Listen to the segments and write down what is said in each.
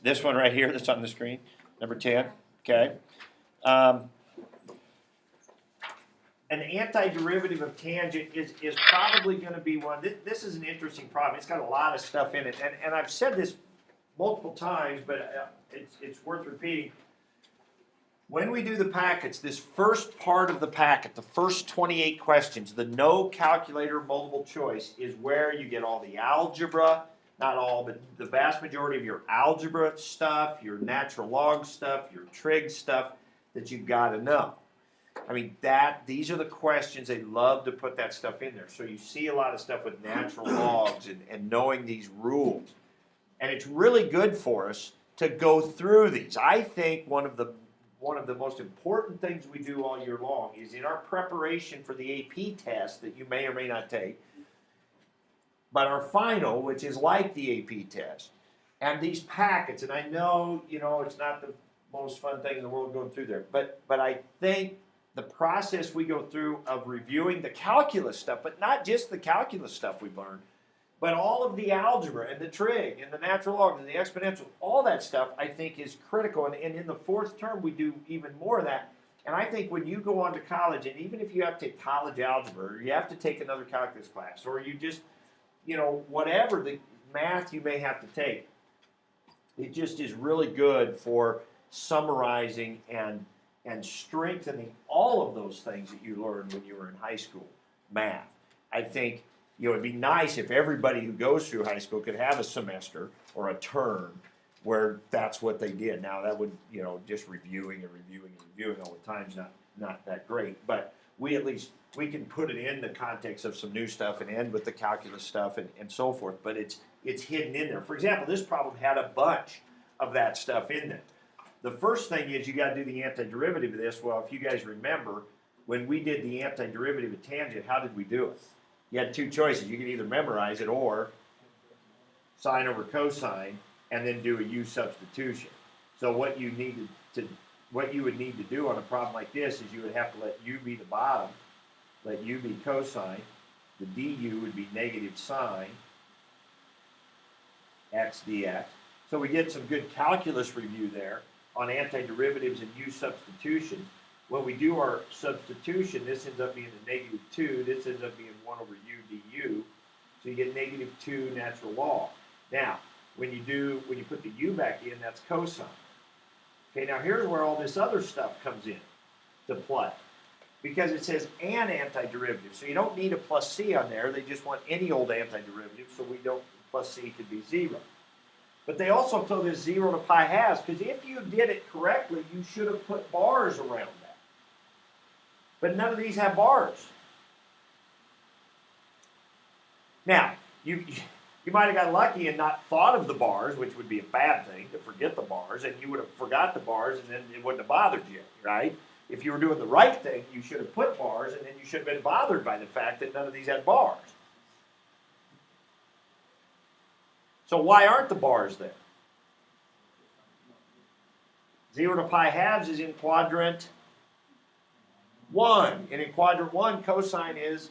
This one right here that's on the screen, number 10, okay? An antiderivative of tangent is probably going to be one. This is an interesting problem. It's got a lot of stuff in it. And I've said this multiple times, but it's worth repeating. When we do the packets, this first part of the packet, the first 28 questions, the no calculator multiple choice is where you get all the algebra, not all, but the vast majority of your algebra stuff, your natural log stuff, your trig stuff that you've got to know. I mean, these are the questions. They love to put that stuff in there. So you see a lot of stuff with natural logs and knowing these rules. And it's really good for us to go through these. I think one of the most important things we do all year long is in our preparation for the AP test that you may or may not take, but our final, which is like the AP test, and these packets, and I know, it's not the most fun thing in the world going through there, but I think the process we go through of reviewing the calculus stuff, but not just the calculus stuff we've learned, but all of the algebra and the trig and the natural log and the exponential, all that stuff I think is critical. And in the fourth term, we do even more of that. And I think when you go on to college, and even if you have to take college algebra, or you have to take another calculus class, or you just, whatever the math you may have to take, it just is really good for summarizing and strengthening all of those things that you learned when you were in high school, math. I think it'd be nice if everybody who goes through high school could have a semester or a term where that's what they did. Now that would, just reviewing all the time is not that great. But we can put it in the context of some new stuff and end with the calculus stuff and so forth. But it's hidden in there. For example, this problem had a bunch of that stuff in there. The first thing is you got to do the antiderivative of this. Well, if you guys remember, when we did the antiderivative of tangent, how did we do it? You had two choices. You could either memorize it or sine over cosine and then do a u substitution. So what you would need to do on a problem like this is you would have to let u be the bottom, let u be cosine, the du would be negative sine x dx. So we get some good calculus review there on antiderivatives and u substitution. When we do our substitution, this ends up being a negative 2. This ends up being 1 over u du. So you get negative 2 natural log. Now, when you put the u back in, that's cosine. Okay, now here's where all this other stuff comes in to play. Because it says an antiderivative. So you don't need a plus c on there. They just want any old antiderivative. So plus c could be 0. But they also told us 0 to pi halves, because if you did it correctly, you should have put bars around that. But none of these have bars. Now, you might have got lucky and not thought of the bars, which would be a bad thing, to forget the bars, and you would have forgot the bars, and then it wouldn't have bothered you, right? If you were doing the right thing, you should have put bars, and then you should have been bothered by the fact that none of these had bars. So why aren't the bars there? 0 to pi halves is in quadrant 1. And in quadrant 1, cosine is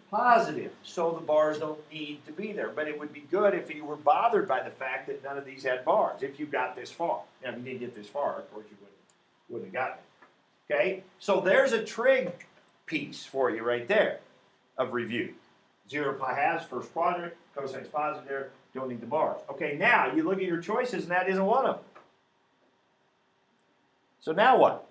positive. So the bars don't need to be there. But it would be good if you were bothered by the fact that none of these had bars, if you got this far. Now, if you didn't get this far, of course, you wouldn't have gotten it. Okay? So there's a trig piece for you right there of review. 0 to pi halves, first quadrant, cosine is positive there. Don't need the bars. Okay, now you look at your choices, and that isn't one of them. So now what?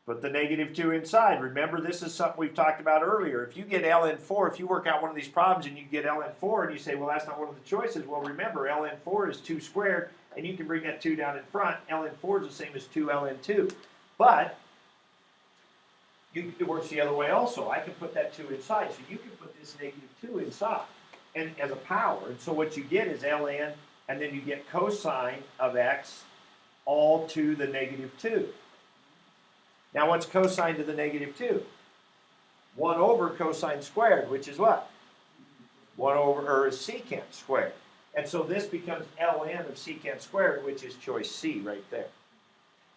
Put the negative 2 inside. Remember, this is something we've talked about earlier. If you get ln4, if you work out one of these problems and you get ln4 and you say, well, that's not one of the choices, well, remember, ln4 is 2 squared, and you can bring that 2 down in front. ln4 is the same as 2 ln2. But it works the other way also. I can put that 2 inside. So you can put this negative 2 inside and as a power. And so what you get is ln, and then you get cosine of x all to the negative 2. Now what's cosine to the negative 2? 1 over cosine squared, which is what? 1 over, or secant squared. And so this becomes ln of secant squared, which is choice C right there.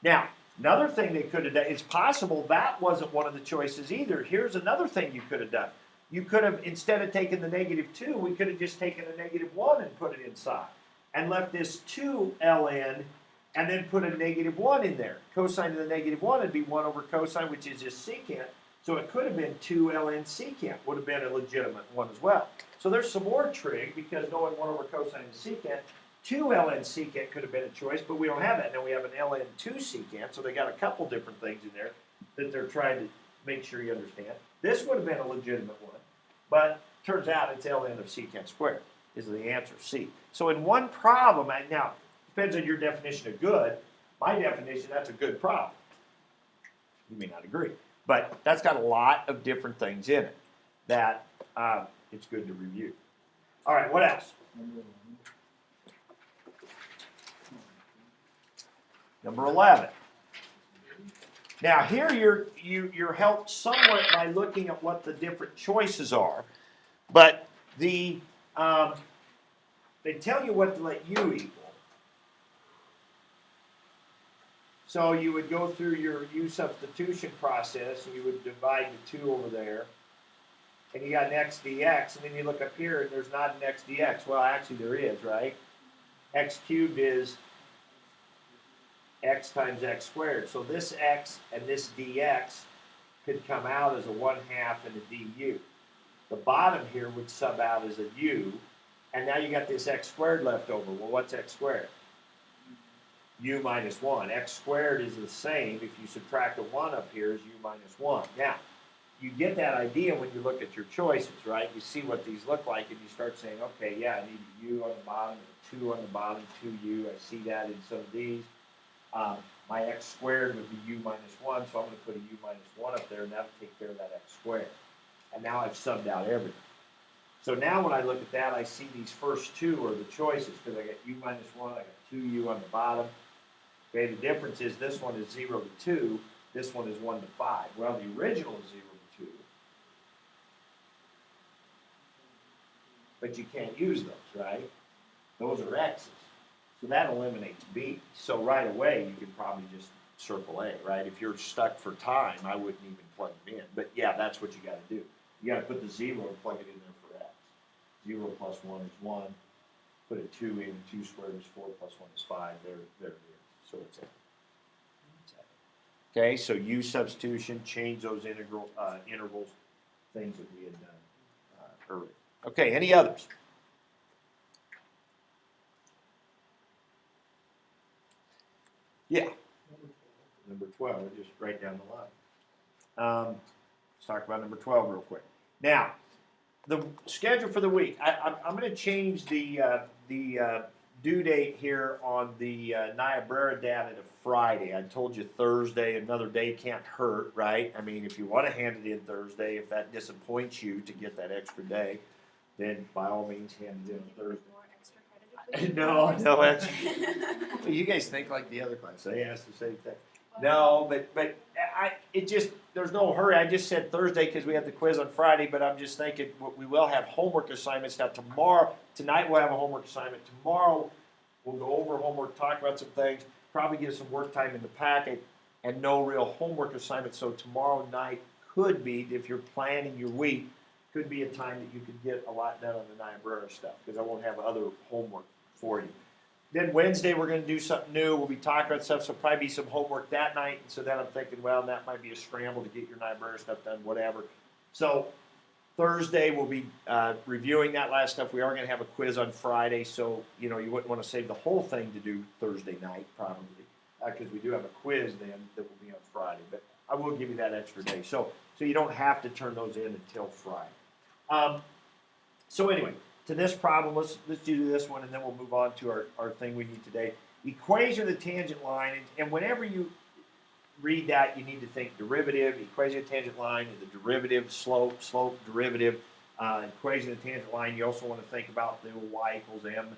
Now, another thing they could have done, it's possible that wasn't one of the choices either. Here's another thing you could have done. you could have, instead of taking the -2, we could have just taken a -1 and put it inside, and left this 2 ln, and then put a -1 in there. Cosine of the -1 would be 1 over cosine, which is just secant. So it could have been 2 ln secant, would have been a legitimate one as well. So there's some more trig, because knowing 1 over cosine and secant, 2 ln secant could have been a choice, but we don't have that. Now we have an ln2 secant, so they got a couple different things in there that they're trying to make sure you understand. This would have been a legitimate one, but turns out it's ln of secant squared is the answer, C. So in one problem, now, depends on your definition of good. My definition, that's a good problem. You may not agree, but that's got a lot of different things in it that it's good to review. All right, what else? Number 11. Now here you're helped somewhat by looking at what the different choices are, but they tell you what to let u equal. So you would go through your u substitution process, and you would divide the 2 over there, and you got an x dx, and then you look up here, and there's not an x dx. Well, actually there is, right? X cubed is x times x squared. So this x and this dx could come out as a 1/2 and a du. The bottom here would sub out as a u, and now you got this x squared left over. Well, what's x squared? U minus 1. X squared is the same. If you subtract a 1 up here, is u minus 1. Now, you get that idea when you look at your choices, right? You see what these look like, and you start saying, okay, yeah, I need a u on the bottom, and a 2 on the bottom, 2u. I see that in some of these. My x squared would be u minus 1, so I'm going to put a u minus 1 up there, and that'll take care of that x squared. And now I've subbed out everything. So now when I look at that, I see these first two are the choices, because I got u minus 1, I got 2u on the bottom. Okay, the difference is this one is 0 to 2, this one is 1 to 5. Well, the original is 0 to 2. But you can't use those, right? Those are x's. So that eliminates b. So right away, you could probably just circle A, right? If you're stuck for time, I wouldn't even plug them in. But yeah, that's what you got to do. You got to put the 0 and plug it in there for x. 0 plus 1 is 1. Put a 2 in. 2 squared is 4 plus 1 is 5. There it is. So it's A. Okay, so u substitution, change those intervals, things that we had done earlier. Okay, any others? Yeah. Number 12, just write down the line. Let's talk about number 12 real quick. Now, the schedule for the week. I'm going to change the due date here on the Niobrara data to Friday. I told you Thursday, another day can't hurt, right? I mean, if you want to hand it in Thursday, if that disappoints you to get that extra day, then by all means hand it in Thursday. No, that's, you guys think like the other class. They asked the same thing. No, but there's no hurry. I just said Thursday because we have the quiz on Friday, but I'm just thinking we will have homework assignments. Now tonight we'll have a homework assignment. Tomorrow we'll go over homework, talk about some things, probably get some work time in the packet, and no real homework assignment. So tomorrow night could be, if you're planning your week, could be a time that you could get a lot done on the Niobrara stuff because I won't have other homework for you. Then Wednesday we're going to do something new. We'll be talking about stuff, so probably be some homework that night. And so then I'm thinking, well, that might be a scramble to get your Niobrara stuff done, whatever. So Thursday we'll be reviewing that last stuff. We are going to have a quiz on Friday, so you wouldn't want to save the whole thing to do Thursday night probably because we do have a quiz then that will be on Friday. But I will give you that extra day, so you don't have to turn those in until Friday. So anyway. To this problem, let's do this one, and then we'll move on to our thing we need today. Equation of the tangent line, and whenever you read that, you need to think derivative, equation of the tangent line, the derivative, slope, derivative, equation of the tangent line. You also want to think about the y equals m,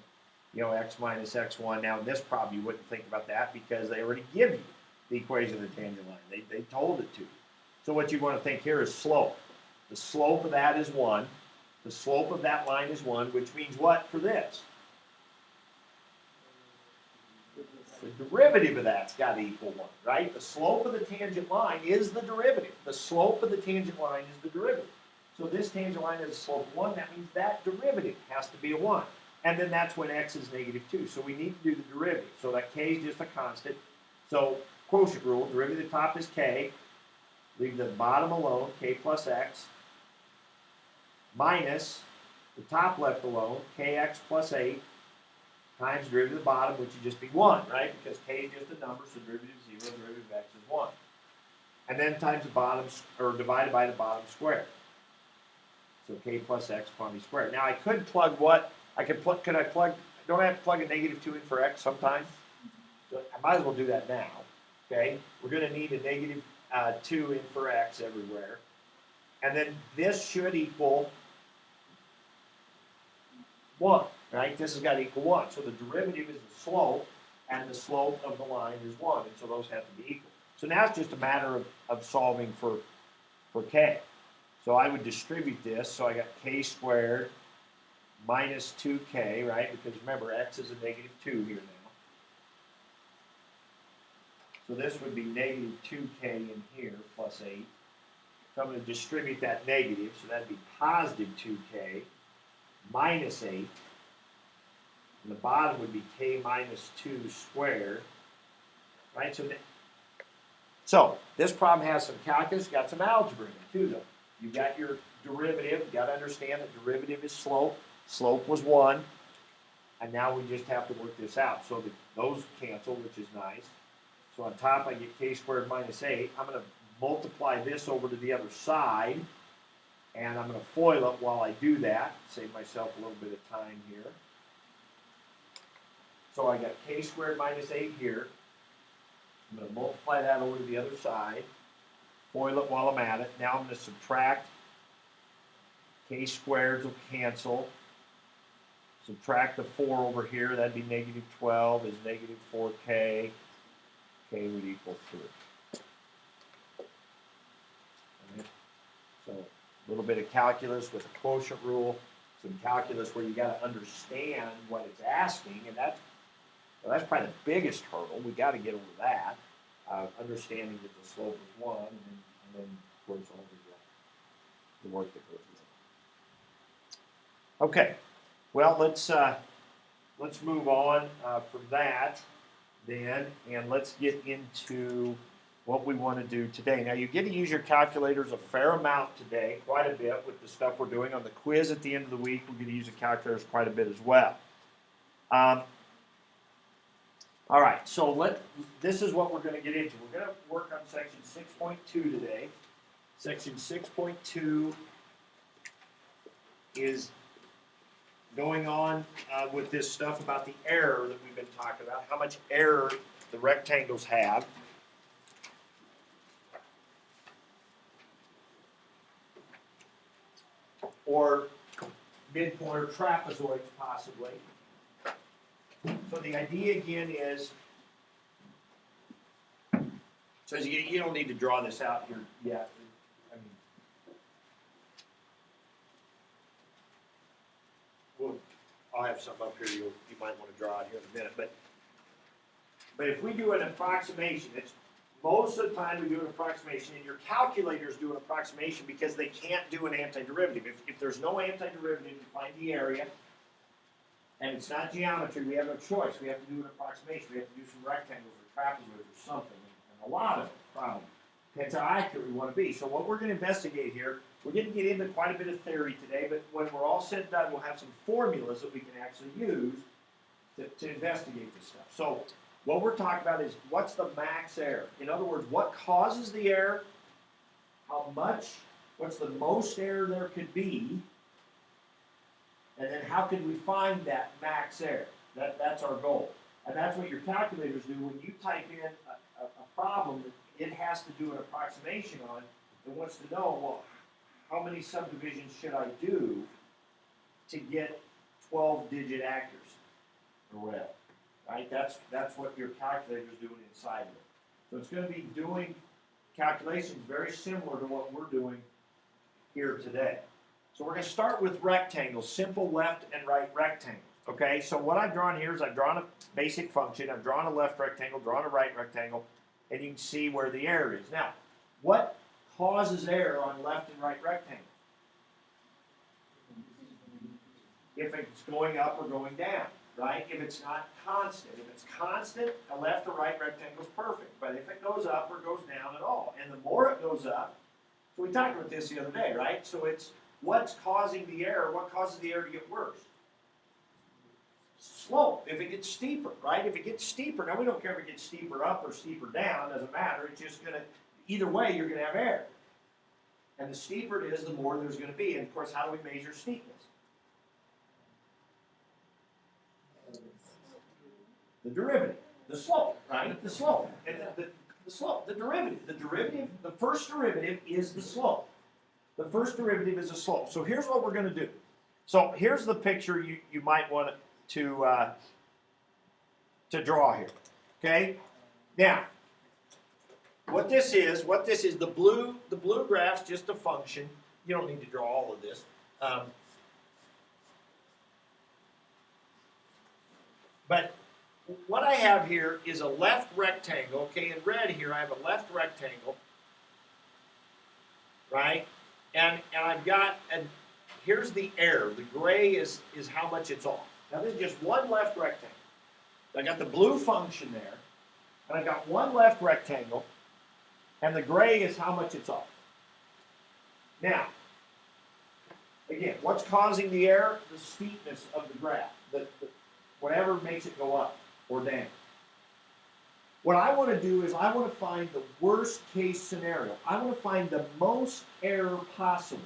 x minus x1. Now in this problem, you wouldn't think about that because they already give you the equation of the tangent line. They told it to you. So what you want to think here is slope. The slope of that is 1. The slope of that line is 1, which means what for this? The derivative of that's got to equal 1, right? The slope of the tangent line is the derivative. The slope of the tangent line is the derivative. So this tangent line has a slope of 1. That means that derivative has to be a 1. And then that's when x is negative 2. So we need to do the derivative. So that k is just a constant. So quotient rule, derivative of the top is k. Leave the bottom alone, k plus x, minus the top left alone, kx plus 8, times derivative of the bottom, which would just be 1, right? Because k is just a number, so derivative of 0, derivative of x is 1. And then times the bottom, or divided by the bottom square. So k plus x quantity squared. Now I could plug what? Could I plug, don't I have to plug a negative 2 in for x sometimes? So I might as well do that now, okay? We're going to need a negative 2 in for x everywhere. And then this should equal 1, right? This has got to equal 1. So the derivative is the slope, and the slope of the line is 1, and so those have to be equal. So now it's just a matter of solving for k. So I would distribute this, so I got k squared minus 2k, right? Because remember, x is a negative 2 here now. So this would be negative 2k in here plus 8. So I'm going to distribute that negative, so that'd be positive 2k minus 8. And the bottom would be k minus 2 squared, right? So this problem has some calculus, got some algebra in it too, though. You've got your derivative. You've got to understand that derivative is slope. Slope was 1. And now we just have to work this out. So those cancel, which is nice. So on top, I get k squared minus 8. I'm going to multiply this over to the other side. And I'm going to FOIL it while I do that. Save myself a little bit of time here. So I got k squared minus 8 here. I'm going to multiply that over to the other side. FOIL it while I'm at it. Now I'm going to subtract. K squareds will cancel. Subtract the 4 over here. That'd be negative 12 is negative 4k. K would equal 3. Right. So a little bit of calculus with a quotient rule. Some calculus where you got to understand what it's asking, and that's probably the biggest hurdle. We got to get over that. Understanding that the slope is 1, and then of course all the work that goes with it. Okay, well let's move on from that then, and let's get into what we want to do today. Now you get to use your calculators a fair amount today, quite a bit with the stuff we're doing on the quiz at the end of the week. We're going to use the calculators quite a bit as well. All right, so this is what we're going to get into. We're going to work on section 6.2 today. Section 6.2 is going on with this stuff about the error that we've been talking about, how much error the rectangles have. Or midpoint or trapezoids possibly. So the idea again is, so as you don't need to draw this out here yet. I mean, I'll have something up here you might want to draw out here in a minute. But if we do an approximation, it's most of the time we do an approximation, and your calculators do an approximation because they can't do an antiderivative. If there's no antiderivative to find the area, and it's not geometry, we have no choice. We have to do an approximation. We have to do some rectangles or trapezoids or something. And a lot of it, probably. Depends how accurate we want to be. So what we're going to investigate here, we're going to get into quite a bit of theory today, but when we're all said and done, we'll have some formulas that we can actually use to investigate this stuff. So what we're talking about is what's the max error? In other words, what causes the error? How much? What's the most error there could be? And then how can we find that max error? That's our goal. And that's what your calculators do. When you type in a problem that it has to do an approximation on, it wants to know, well, how many subdivisions should I do to get 12-digit accuracy or whatever, right? That's what your calculator is doing inside of it. So it's going to be doing calculations very similar to what we're doing here today. So we're going to start with rectangles, simple left and right rectangles. Okay, so what I've drawn here is I've drawn a basic function. I've drawn a left rectangle, drawn a right rectangle, and you can see where the error is. Now, what causes error on left and right rectangles? if it's going up or going down, right? If it's not constant. If it's constant, a left or right rectangle is perfect. But if it goes up or goes down at all, and the more it goes up, so we talked about this the other day, right? So it's what's causing the error, what causes the error to get worse? Slope, if it gets steeper, right? If it gets steeper, now we don't care if it gets steeper up or steeper down, doesn't matter. It's just going to, either way, you're going to have error. And the steeper it is, the more there's going to be. And of course, how do we measure steepness? The derivative, the slope, right? The slope, and the slope, the derivative. The first derivative is the slope. The first derivative is the slope. So here's what we're going to do. So here's the picture you might want to draw here. Okay? Now, what this is, the blue graph's just a function. You don't need to draw all of this. But what I have here is a left rectangle. Okay, in red here, I have a left rectangle. Right? And I've got, and here's the error. The gray is how much it's off. Now there's just one left rectangle. I got the blue function there, and I've got one left rectangle, and the gray is how much it's off. Now, again, what's causing the error? The steepness of the graph, whatever makes it go up or down. What I want to do is I want to find the worst case scenario. I want to find the most error possible.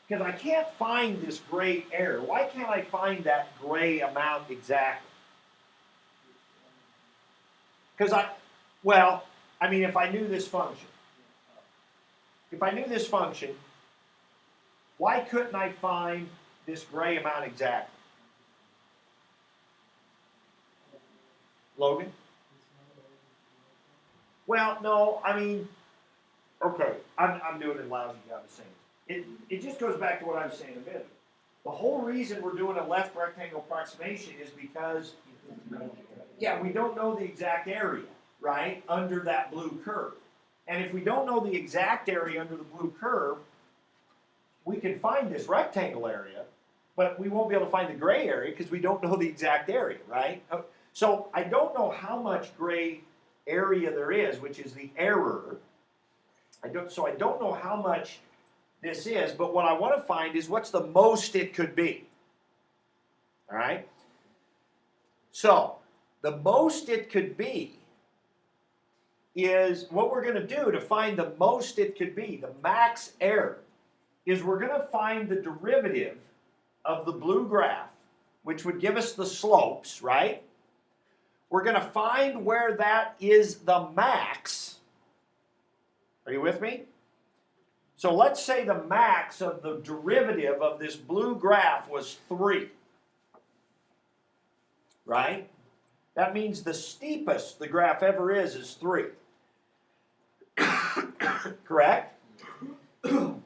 Because I can't find this gray error. Why can't I find that gray amount exactly? Because if I knew this function. If I knew this function, why couldn't I find this gray amount exactly? Logan? Well, no, okay, I'm doing a lousy job of saying it. It just goes back to what I was saying a minute ago. The whole reason we're doing a left rectangle approximation is because, we don't know the exact area, right, under that blue curve. And if we don't know the exact area under the blue curve, we can find this rectangle area, but we won't be able to find the gray area because we don't know the exact area, right? So I don't know how much gray area there is, which is the error. I don't know how much this is, but what I want to find is what's the most it could be. All right? So the most it could be is what we're going to do to find the most it could be, the max error, is we're going to find the derivative of the blue graph, which would give us the slopes, right? We're going to find where that is the max. Are you with me? So let's say the max of the derivative of this blue graph was 3. Right? That means the steepest the graph ever is 3. Correct? Excuse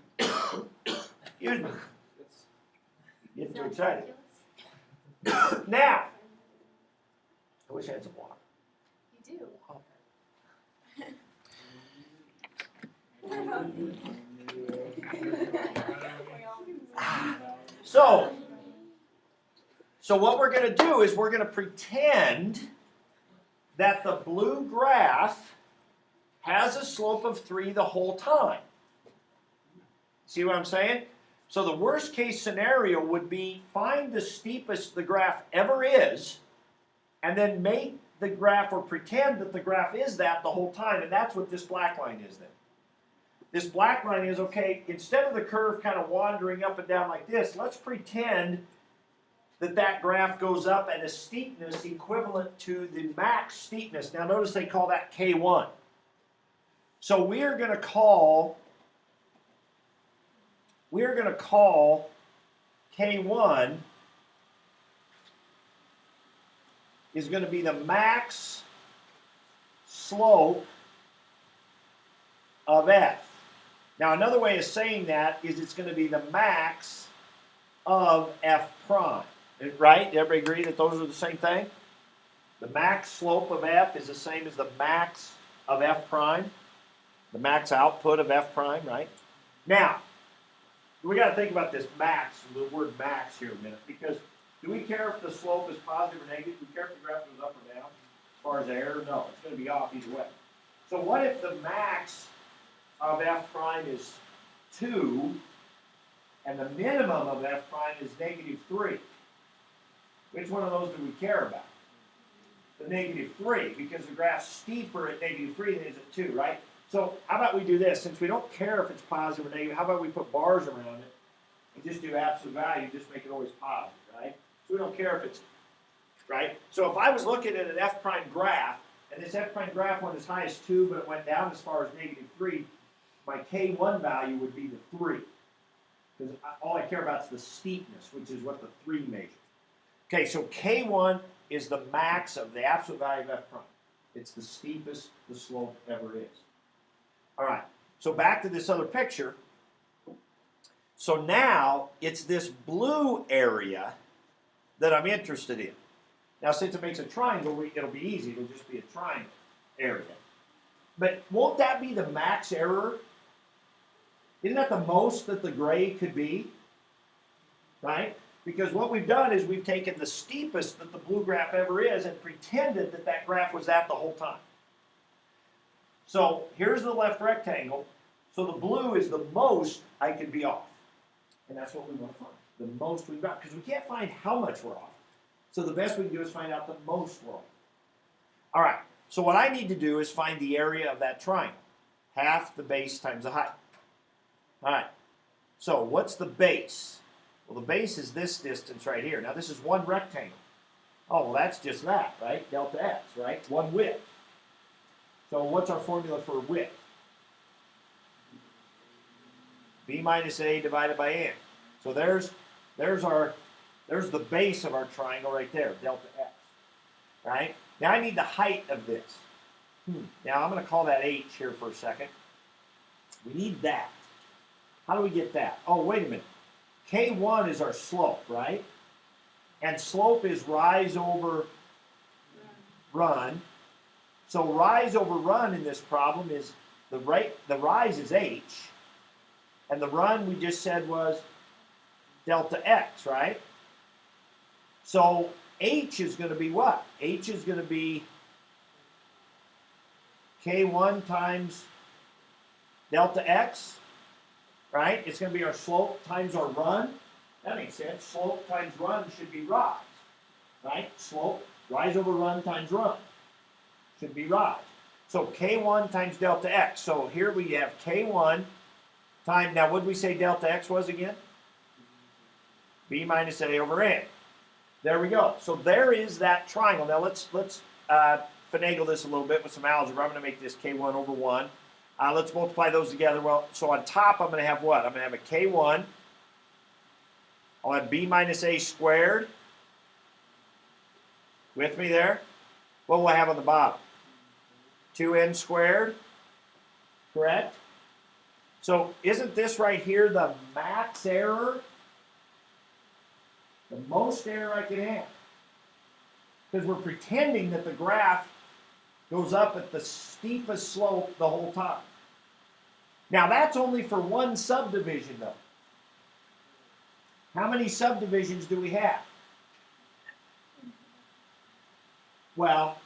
me. Getting too excited. Now, I wish I had some water. You do. So what we're going to do is we're going to pretend that the blue graph has a slope of 3 the whole time. See what I'm saying? So the worst case scenario would be find the steepest the graph ever is, and then make the graph or pretend that the graph is that the whole time, and that's what this black line is then. This black line is, okay, instead of the curve kind of wandering up and down like this, let's pretend that that graph goes up at a steepness equivalent to the max steepness. Now notice they call that K1. So we are going to call K1 is going to be the max slope of f. Now another way of saying that is it's going to be the max of f prime. Right? Everybody agree that those are the same thing? The max slope of f is the same as the max of f prime. The max output of f prime, right? Now, we got to think about this max, the word max here a minute, because do we care if the slope is positive or negative? Do we care if the graph goes up or down as far as error? No, it's going to be off either way. So what if the max of f prime is 2 and the minimum of f prime is -3? Which one of those do we care about? The -3, because the graph's steeper at -3 than it is at 2, right? So how about we do this? Since we don't care if it's positive or negative, how about we put bars around it and just do absolute value, just make it always positive, right? So we don't care if it's, right? So if I was looking at an f prime graph, and this f prime graph went as high as 2, but it went down as far as -3, my k1 value would be the 3. Because all I care about is the steepness, which is what the 3 measures. Okay, so k1 is the max of the absolute value of f prime. It's the steepest the slope ever is. All right, so back to this other picture. So now it's this blue area that I'm interested in. Now, since it makes a triangle, it'll be easy. It'll just be a triangle area. But won't that be the max error? Isn't that the most that the gray could be? Right? Because what we've done is we've taken the steepest that the blue graph ever is and pretended that that graph was that the whole time. So here's the left rectangle. So the blue is the most I could be off. And that's what we want to find. The most we've got. Because we can't find how much we're off. So the best we can do is find out the most we're off. All right. So what I need to do is find the area of that triangle. Half the base times the height. All right. So what's the base? Well, the base is this distance right here. Now, this is one rectangle. Oh, well, that's just that, right? Delta x, right? One width. So what's our formula for width? B minus A divided by N. So there's the base of our triangle right there, delta x, right? Now I need the height of this. Now I'm going to call that h here for a second. We need that. How do we get that? Oh, wait a minute. K1 is our slope, right? And slope is rise over run. So rise over run in this problem is the rise is h, and the run we just said was delta x, right? So h is going to be what? H is going to be k1 times delta x, right? It's going to be our slope times our run. That makes sense. Slope times run should be rise, right? Slope, rise over run times run should be rise. So k1 times delta x. So here we have k1 times, now what did we say delta x was again? B minus A over N. There we go. So there is that triangle. Now let's finagle this a little bit with some algebra. I'm going to make this k1 over 1. Let's multiply those together. Well, so on top I'm going to have what? I'm going to have a k1. I'll have b minus a squared. With me there? What will I have on the bottom? 2n squared. Correct? So isn't this right here the max error? The most error I can have. Because we're pretending that the graph goes up at the steepest slope the whole time. Now that's only for one subdivision though. How many subdivisions do we have? Well,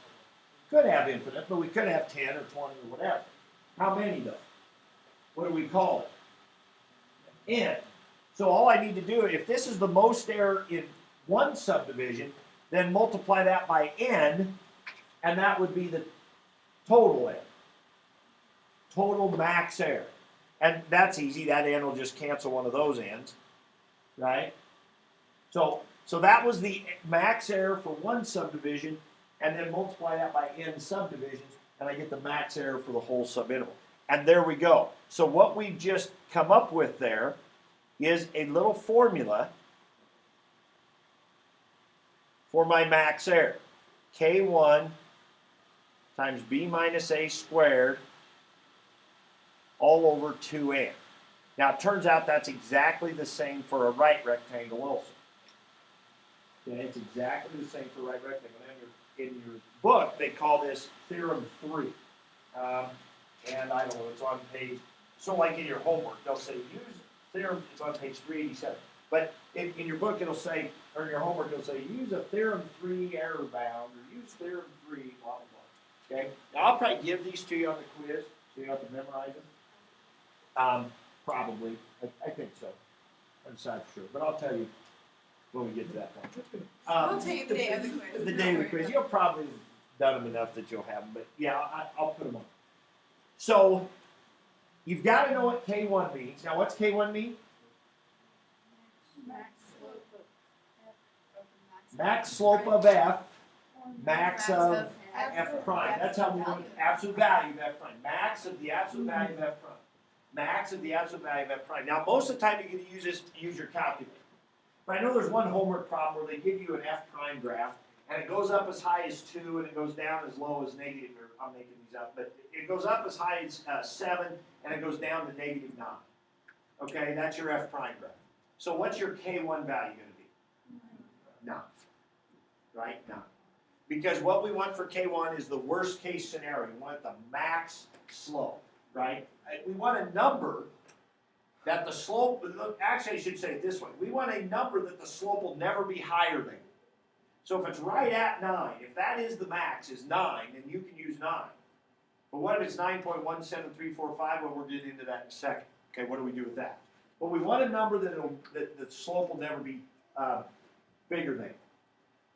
could have infinite, but we could have 10 or 20 or whatever. How many though? What do we call it? N. So all I need to do, if this is the most error in one subdivision, then multiply that by n, and that would be the total error. Total max error. And that's easy. That n will just cancel one of those n's, right? So that was the max error for one subdivision, and then multiply that by n subdivisions, and I get the max error for the whole subinterval. And there we go. So what we've just come up with there is a little formula for my max error. K1 times b minus a squared all over 2n. Now it turns out that's exactly the same for a right rectangle also. Okay, it's exactly the same for a right rectangle. In your book, they call this theorem 3. And I don't know, it's on page, so like in your homework, they'll say use theorem is on page 387. But in your book, it'll say, or in your homework, it'll say, use a theorem 3 error bound, or use theorem 3, blah, blah, blah. Okay? Now, I'll probably give these to you on the quiz, so you don't have to memorize them. Probably. I think so. I'm not sure. But I'll tell you when we get to that point. I'll tell you the day of the quiz. The day of the quiz. You'll probably done them enough that you'll have them. But yeah, I'll put them on. So, you've got to know what K1 means. Now, what's K1 mean? Max slope of F, max of F prime. That's how we want absolute value of F prime. Max of the absolute value of F prime. Max of the absolute value of F prime. Now, most of the time you're going to use your calculator. But I know there's one homework problem where they give you an F prime graph, and it goes up as high as 2, and it goes down as low as negative, or I'm making these up, but it goes up as high as 7, and it goes down to negative 9. Okay, that's your F prime graph. So what's your K1 value going to be? 9. Right? 9. Because what we want for K1 is the worst case scenario. We want the max slope, right? We want a number that the slope, actually I should say it this way. We want a number that the slope will never be higher than. So if it's right at 9, if that is the max, is 9, then you can use 9. But what if it's 9.17345? Well, we'll get into that in a second. Okay, what do we do with that? Well, we want a number that the slope will never be bigger than.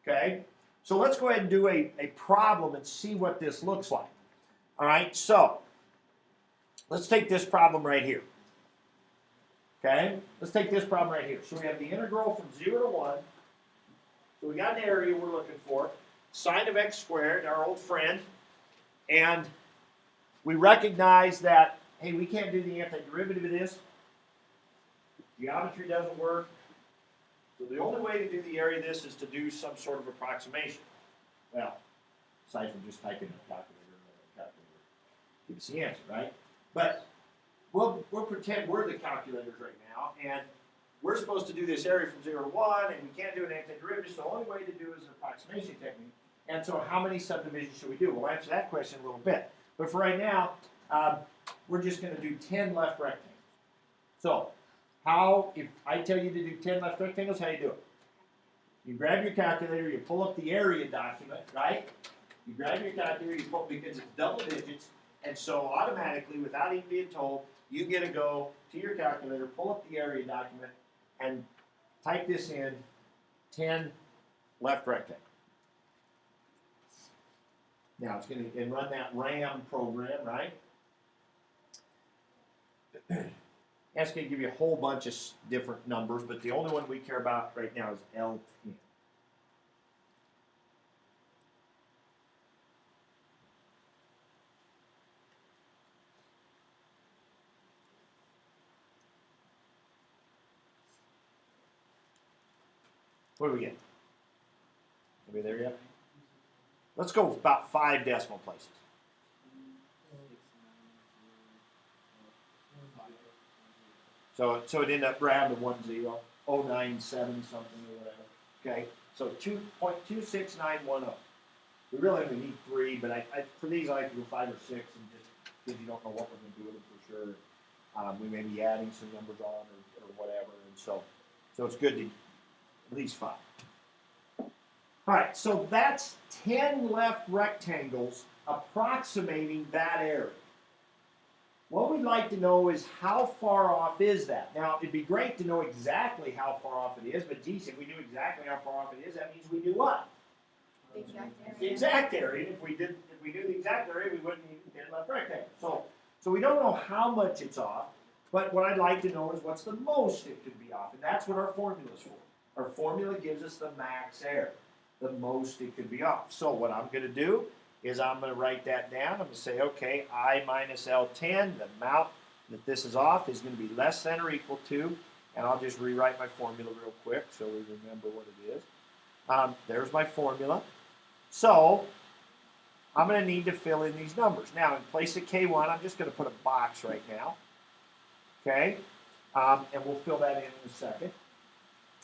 Okay? So let's go ahead and do a problem and see what this looks like. All right, so let's take this problem right here. Okay? Let's take this problem right here. So we have the integral from 0 to 1. So we got an area we're looking for. Sine of x squared, our old friend. And we recognize that, hey, we can't do the antiderivative of this. Geometry doesn't work. So the only way to do the area of this is to do some sort of approximation. Well, aside from just typing in a calculator and the calculator gives us the answer, right? But we'll pretend we're the calculators right now, and we're supposed to do this area from 0 to 1, and we can't do an antiderivative, so the only way to do is an approximation technique. And so how many subdivisions should we do? We'll answer that question in a little bit. But for right now, we're just going to do 10 left rectangles. So, if I tell you to do 10 left rectangles, how do you do it? You grab your calculator, you pull up the area document, right? You grab your calculator, you pull, because it's double digits, and so automatically, without even being told, you get to go to your calculator, pull up the area document, and type this in, 10 left rectangles. Now it's going to run that RAM program, right? That's going to give you a whole bunch of different numbers, but the only one we care about right now is L10. What do we get? Are we there yet? Let's go about 5 decimal places. So it ended up round to 10, 097 something or whatever. Okay, so 2.26910. We really only need 3, but for these I like to go 5 or 6, and just because you don't know what we're going to do with them for sure. We may be adding some numbers on or whatever, and so it's good to at least 5. All right, so that's 10 left rectangles approximating that area. What we'd like to know is how far off is that? Now, it'd be great to know exactly how far off it is, but geez, if we knew exactly how far off it is, that means we knew what? The exact area. The exact area. If we knew the exact area, we wouldn't need 10 left rectangles. So we don't know how much it's off, but what I'd like to know is what's the most it could be off, and that's what our formula is for. Our formula gives us the max area, the most it could be off. So what I'm going to do is I'm going to write that down. I'm going to say, okay, I minus L10, the amount that this is off is going to be less than or equal to, and I'll just rewrite my formula real quick so we remember what it is. There's my formula. So I'm going to need to fill in these numbers. Now, in place of K1, I'm just going to put a box right now. Okay? And we'll fill that in a second.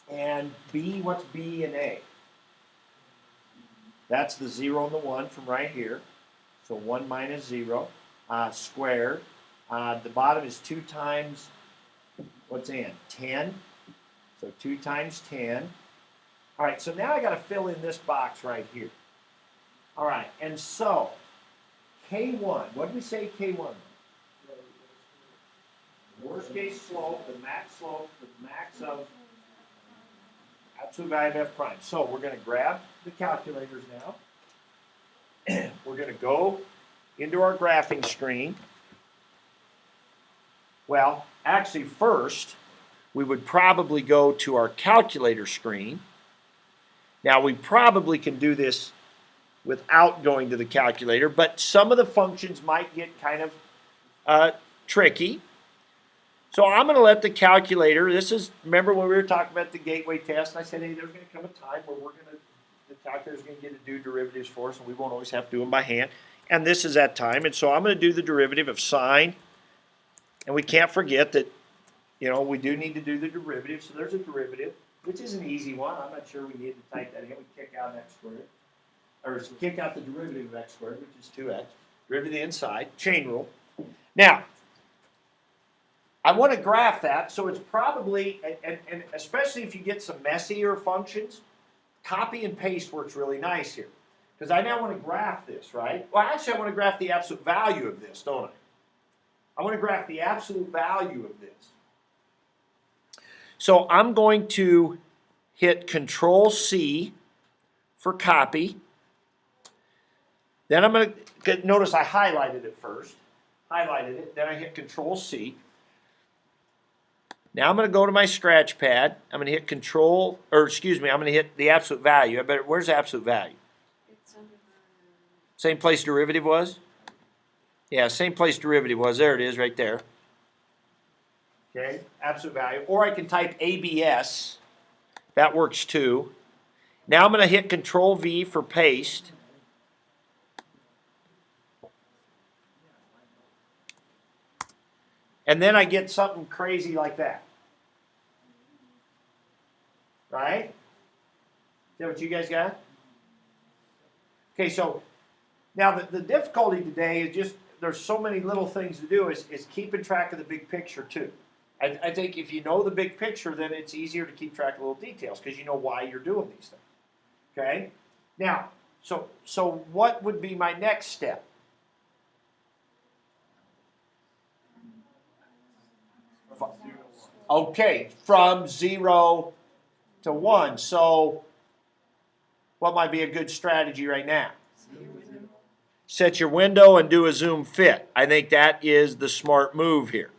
And B, what's B and A? That's the 0 and the 1 from right here. So 1 minus 0 squared. The bottom is 2 times What's n? 10. So 2 times 10. All right, so now I got to fill in this box right here. All right, and so K1, what did we say K1 was? Worst case slope, the max of absolute value of f prime. So we're going to grab the calculators now. We're going to go into our graphing screen. Well, actually first, we would probably go to our calculator screen. Now we probably can do this without going to the calculator, but some of the functions might get kind of tricky. So I'm going to let the calculator, remember when we were talking about the gateway test, and I said, hey, there's going to come a time where the calculator's going to get to do derivatives for us, and we won't always have to do them by hand. And this is that time, and so I'm going to do the derivative of sine, and we can't forget that, we do need to do the derivative, so there's a derivative, which is an easy one. I'm not sure we need to type that in. We kick out x squared, or kick out the derivative of x squared, which is 2x. Derivative inside, chain rule. Now, I want to graph that, so it's probably, and especially if you get some messier functions, copy and paste works really nice here. Because I now want to graph this, right? Well, actually, I want to graph the absolute value of this, don't I? I want to graph the absolute value of this. So I'm going to hit Control-C for copy. Then I'm going to, notice I highlighted it first. Highlighted it, then I hit Control-C. Now I'm going to go to my scratch pad. I'm going to hit I'm going to hit the absolute value. Where's the absolute value? It's under the... Same place derivative was? Yeah, same place derivative was. There it is right there. Okay, absolute value. Or I can type ABS. That works too. Now I'm going to hit Control-V for paste. And then I get something crazy like that. Right? Is that what you guys got? Okay, so now the difficulty today is just there's so many little things to do is keeping track of the big picture too. I think if you know the big picture, then it's easier to keep track of little details because you know why you're doing these things. Okay? Now, so what would be my next step? Okay, from 0 to 1. So what might be a good strategy right now? Set your window and do a zoom fit. I think that is the smart move here.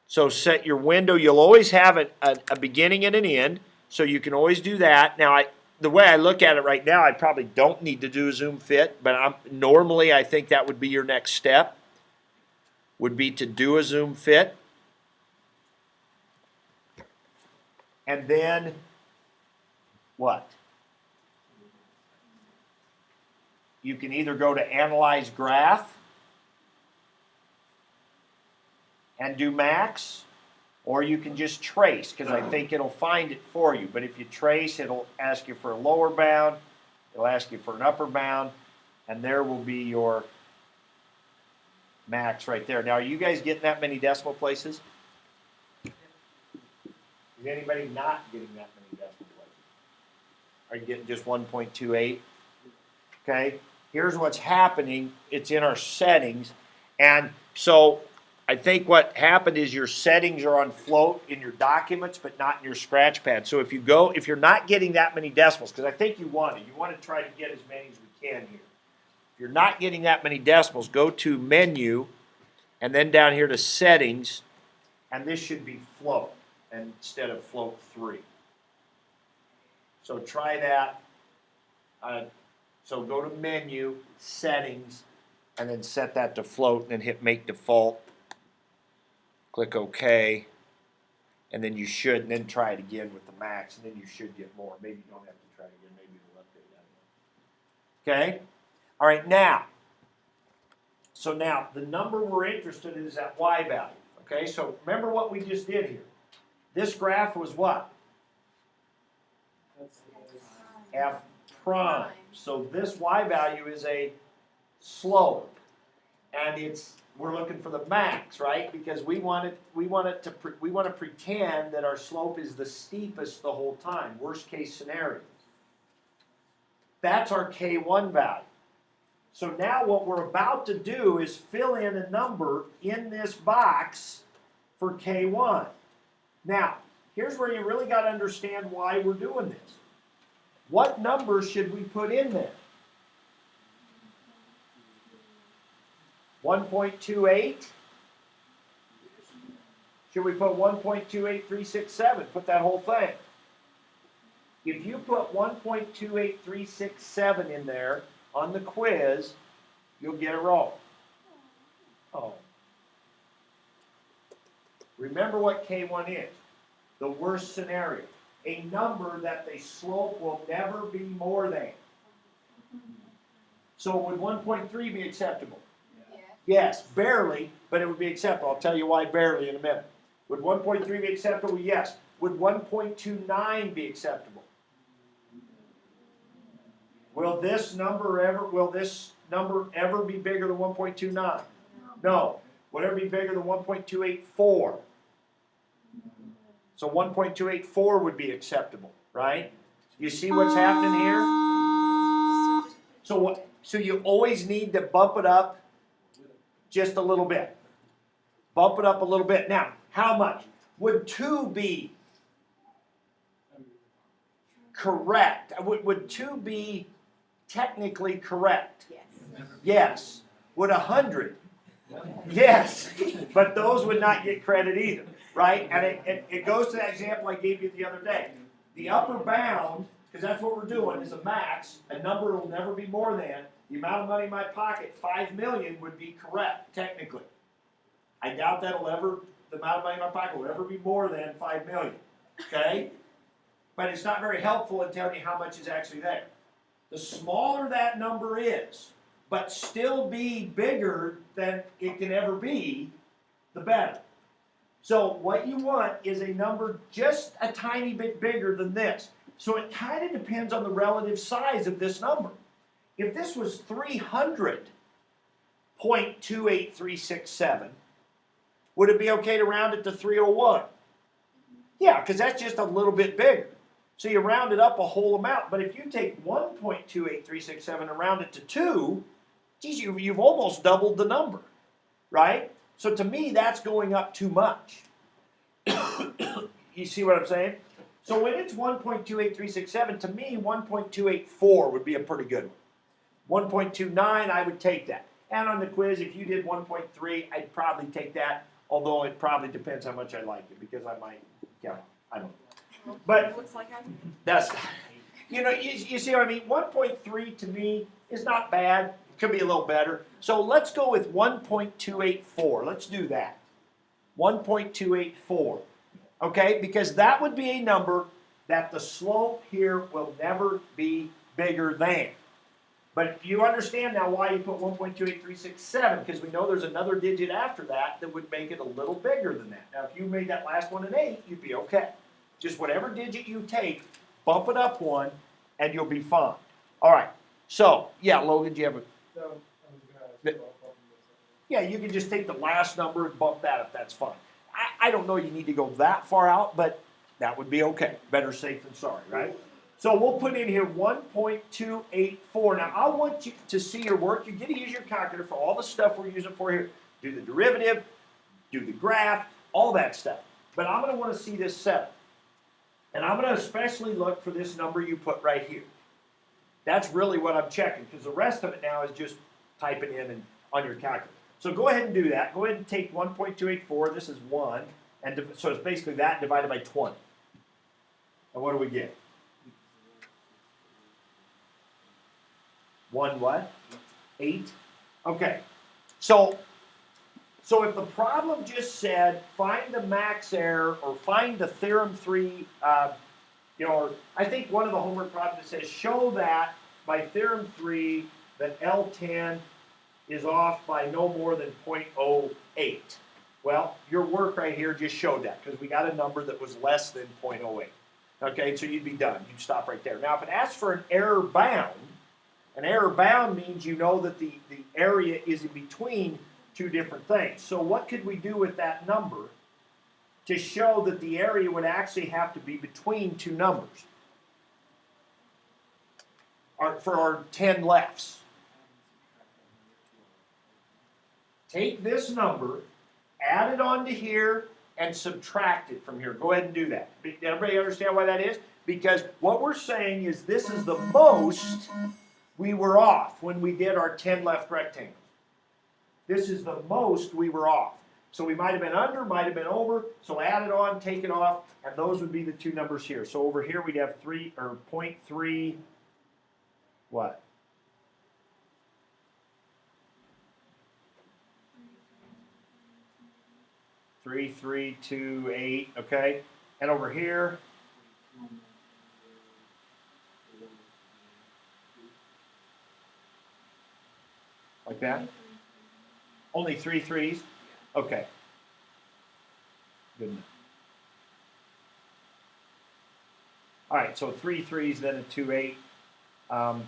So set your window. You'll always have a beginning and an end, so you can always do that. Now, the way I look at it right now, I probably don't need to do a zoom fit, but normally I think that would be your next step, would be to do a zoom fit. And then what? You can either go to Analyze Graph and do max, or you can just trace, because I think it'll find it for you. But if you trace, it'll ask you for a lower bound, it'll ask you for an upper bound, and there will be your max right there. Now, are you guys getting that many decimal places? Is anybody not getting that many decimal places? Are you getting just 1.28? Okay, here's what's happening. It's in our settings. And so I think what happened is your settings are on float in your documents, but not in your scratch pad. So if you're not getting that many decimals, because I think you want to try to get as many as we can here. If you're not getting that many decimals, go to Menu, and then down here to Settings, and this should be float instead of float 3. So try that. So go to Menu, Settings, and then set that to float, and then hit Make Default. Click OK, and then and then try it again with the max, and then you should get more. Maybe you don't have to try it again. Maybe it'll update that. Okay? All right, now. So now, the number we're interested in is that y value. Okay, so remember what we just did here. This graph was what? F prime. So this y value is a slope, and it's we're looking for the max, right? Because we want to pretend that our slope is the steepest the whole time, worst case scenario. That's our K1 value. So now what we're about to do is fill in a number in this box for K1. Now, here's where you really got to understand why we're doing this. What number should we put in there? 1.28? Should we put 1.28367? Put that whole thing. If you put 1.28367 in there on the quiz, you'll get it wrong. Oh. Remember what K1 is. The worst scenario. A number that the slope will never be more than. So would 1.3 be acceptable? Yes, barely, but it would be acceptable. I'll tell you why barely in a minute. Would 1.3 be acceptable? Yes. Would 1.29 be acceptable? Will this number ever be bigger than 1.29? No. Would it ever be bigger than 1.284? So 1.284 would be acceptable, right? You see what's happening here? So you always need to bump it up just a little bit. Bump it up a little bit. Now, how much? Would 2 be correct? Would 2 be technically correct? Yes. Yes. Would 100? Yes. But those would not get credit either, right? And it goes to that example I gave you the other day. The upper bound, because that's what we're doing, is a max. A number will never be more than. The amount of money in my pocket, 5 million, would be correct, technically. I doubt the amount of money in my pocket will ever be more than 5 million, okay? But it's not very helpful in telling you how much is actually there. The smaller that number is, but still be bigger than it can ever be, the better. So what you want is a number just a tiny bit bigger than this. So it kind of depends on the relative size of this number. If this was 300.28367, would it be okay to round it to 301? Yeah, because that's just a little bit bigger. So you round it up a whole amount. But if you take 1.28367 and round it to 2, geez, you've almost doubled the number, right? So to me, that's going up too much. You see what I'm saying? So when it's 1.28367, to me, 1.284 would be a pretty good one. 1.29, I would take that. And on the quiz, if you did 1.3, I'd probably take that, although it probably depends how much I like it, because I might, yeah, I don't know. But Looks like I that's, you know, you see what I mean? 1.3 to me is not bad. It could be a little better. So let's go with 1.284. Let's do that. 1.284. Okay, because that would be a number that the slope here will never be bigger than. But you understand now why you put 1.28367, because we know there's another digit after that that would make it a little bigger than that. Now, if you made that last one an 8, you'd be okay. Just whatever digit you take, bump it up one, and you'll be fine. All right. So, yeah, Logan, do you have a... No, I was going to ask about bumping this Yeah, you can just take the last number and bump that up. That's fine. I don't know you need to go that far out, but that would be okay. Better safe than sorry, right? So we'll put in here 1.284. Now, I want you to see your work. You get to use your calculator for all the stuff we're using for here. Do the derivative, do the graph, all that stuff. But I'm going to want to see this setup. And I'm going to especially look for this number you put right here. That's really what I'm checking, because the rest of it now is just typing in and on your calculator. So go ahead and do that. Go ahead and take 1.284. This is 1. And so it's basically that divided by 20. And what do we get? 1 what? 8? Okay. So if the problem just said find the max error or find the theorem 3, or I think one of the homework problems says show that by theorem 3 that L10 is off by no more than 0.08. Well, your work right here just showed that because we got a number that was less than 0.08. Okay, so you'd be done. You'd stop right there. Now, if it asks for an error bound means you know that the area is in between two different things. So what could we do with that number to show that the area would actually have to be between two numbers? For our 10 lefts. Take this number, add it onto here, and subtract it from here. Go ahead and do that. Everybody understand why that is? Because what we're saying is this is the most we were off when we did our 10 left rectangles. This is the most we were off. So we might have been under, might have been over. So add it on, take it off, and those would be the two numbers here. So over here we'd have 0.3, what? 3328, okay? And over here, like that? Only 3 threes? Okay. Good enough. All right, so 3 threes, then a 2-8. All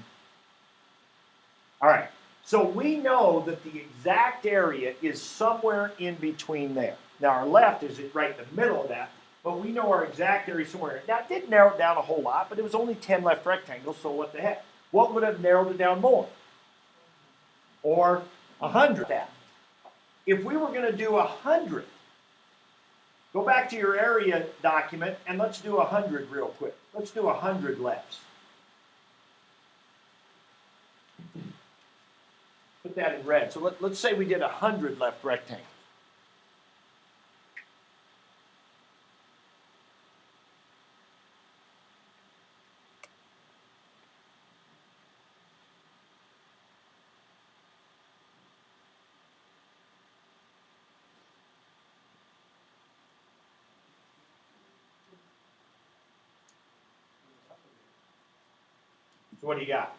right, so we know that the exact area is somewhere in between there. Now our left is right in the middle of that, but we know our exact area somewhere. Now it didn't narrow it down a whole lot, but it was only 10 left rectangles, so what the heck? What would have narrowed it down more? Or 100. If we were going to do 100, go back to your area document and let's do 100 real quick. Let's do 100 lefts. Put that in red. So let's say we did 100 left rectangles. So what do you got?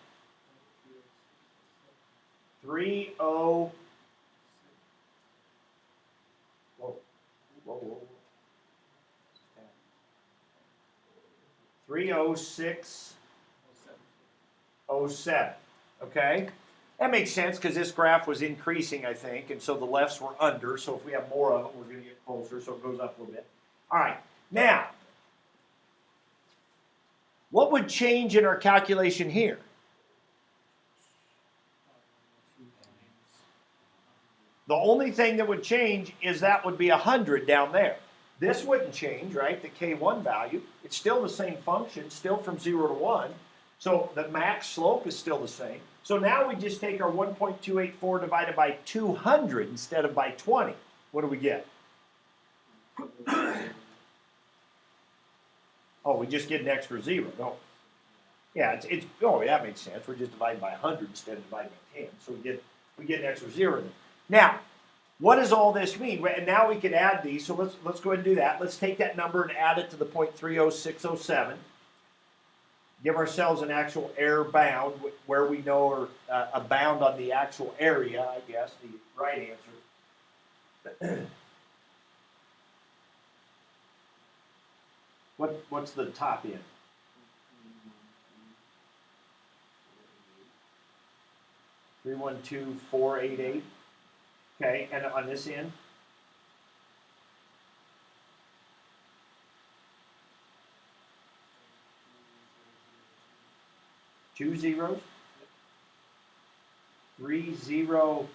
30. Whoa. Whoa, whoa, whoa. 30607. Okay? That makes sense because this graph was increasing, I think, and so the lefts were under. So if we have more of them, we're going to get closer, so it goes up a little bit. All right. Now, what would change in our calculation here? The only thing that would change is that would be 100 down there. This wouldn't change, right? The K1 value. It's still the same function, still from 0 to 1. So the max slope is still the same. So now we just take our 1.284 divided by 200 instead of by 20. What do we get? Oh, we just get an extra 0, don't we? Yeah, oh, that makes sense. We're just dividing by 100 instead of dividing by 10. So we get an extra 0 there. Now, what does all this mean? And now we can add these, so let's go ahead and do that. Let's take that number and add it to the 0.30607. Give ourselves an actual error bound where we know, or a bound on the actual area, I guess, the right answer. What's the top end? 312488. Okay, and on this end? 2 zeros? 3 0.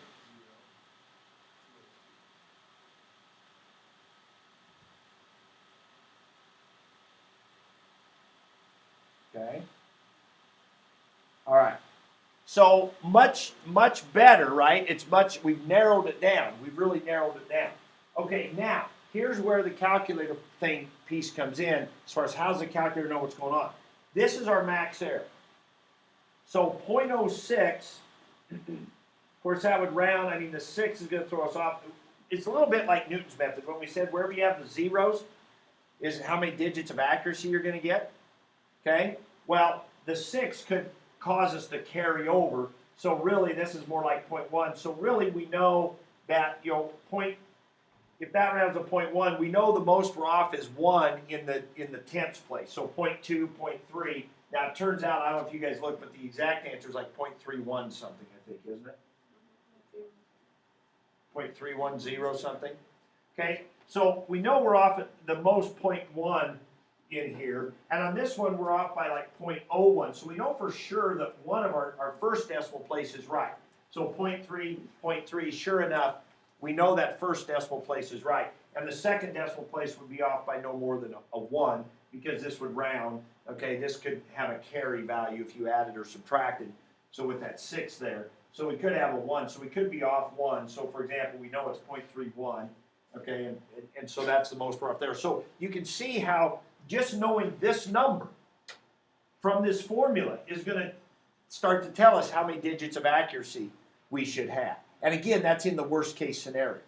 Okay. All right. So much better, right? We've narrowed it down. We've really narrowed it down. Okay, now, here's where the calculator piece comes in as far as how's the calculator know what's going on. This is our max error. So 0.06, of course that would round, I mean the 6 is going to throw us off. It's a little bit like Newton's method when we said wherever you have the zeros is how many digits of accuracy you're going to get. Okay? Well, the 6 could cause us to carry over. So really this is more like 0.1. So really we know that, if that rounds to 0.1, we know the most we're off is 1 in the tenths place. So 0.2, 0.3. Now it turns out, I don't know if you guys look, but the exact answer is like 0.31 something, I think, isn't it? 0.310 something. Okay, so we know we're off at the most 0.1 in here, and on this one we're off by like 0.01, so we know for sure that one of our first decimal place is right. So 0.3, sure enough, we know that first decimal place is right, and the second decimal place would be off by no more than a 1, because this would round. Okay, this could have a carry value if you added or subtracted, so with that 6 there, so we could have a 1, so we could be off 1. So for example, we know it's 0.31, okay, and so that's the most we're off there. So you can see how just knowing this number from this formula is going to start to tell us how many digits of accuracy we should have. And again, that's in the worst case scenario.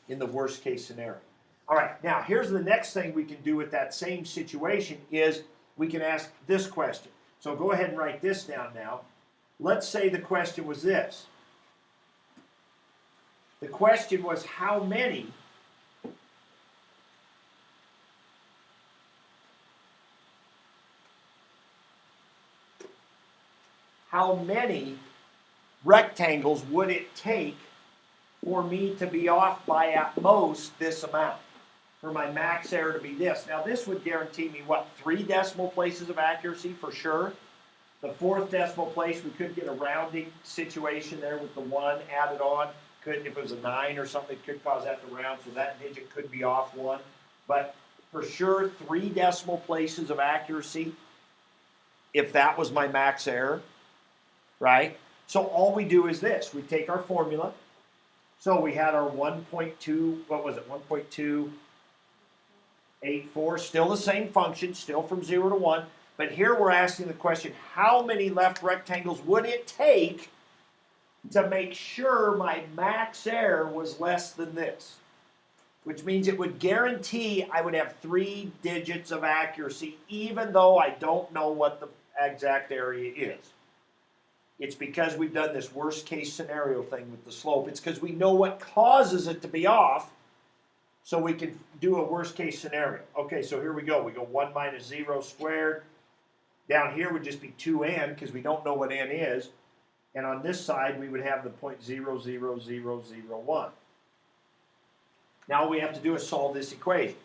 In the worst case scenario. All right, now here's the next thing we can do with that same situation is we can ask this question. So go ahead and write this down now. Let's say the question was this. The question was how many rectangles would it take for me to be off by at most this amount? For my max error to be this. Now this would guarantee me what, 3 decimal places of accuracy for sure. The 4th decimal place, we could get a rounding situation there with the 1 added on. Could, if it was a 9 or something, could cause that to round, so that digit could be off 1. But for sure, 3 decimal places of accuracy if that was my max error, right? So all we do is this. We take our formula. So we had our 1.2, what was it, 1.284, still the same function, still from 0 to 1. But here we're asking the question, how many left rectangles would it take to make sure my max error was less than this? Which means it would guarantee I would have 3 digits of accuracy, even though I don't know what the exact area is. It's because we've done this worst case scenario thing with the slope. It's because we know what causes it to be off, so we can do a worst case scenario. Okay, so here we go. We go 1 minus 0 squared. Down here would just be 2n because we don't know what n is. And on this side, we would have the 0.00001. Now all we have to do is solve this equation.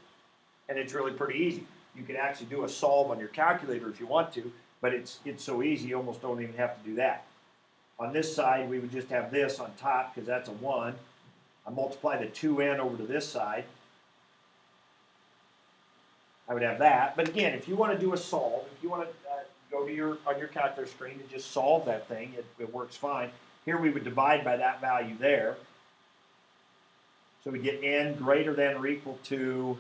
And it's really pretty easy. You can actually do a solve on your calculator if you want to, but it's so easy you almost don't even have to do that. On this side, we would just have this on top because that's a 1. I multiply the 2n over to this side. I would have that. But again, if you want to do a solve, if you want to go to on your calculator screen and just solve that thing, it works fine. Here we would divide by that value there. So we get n greater than or equal to,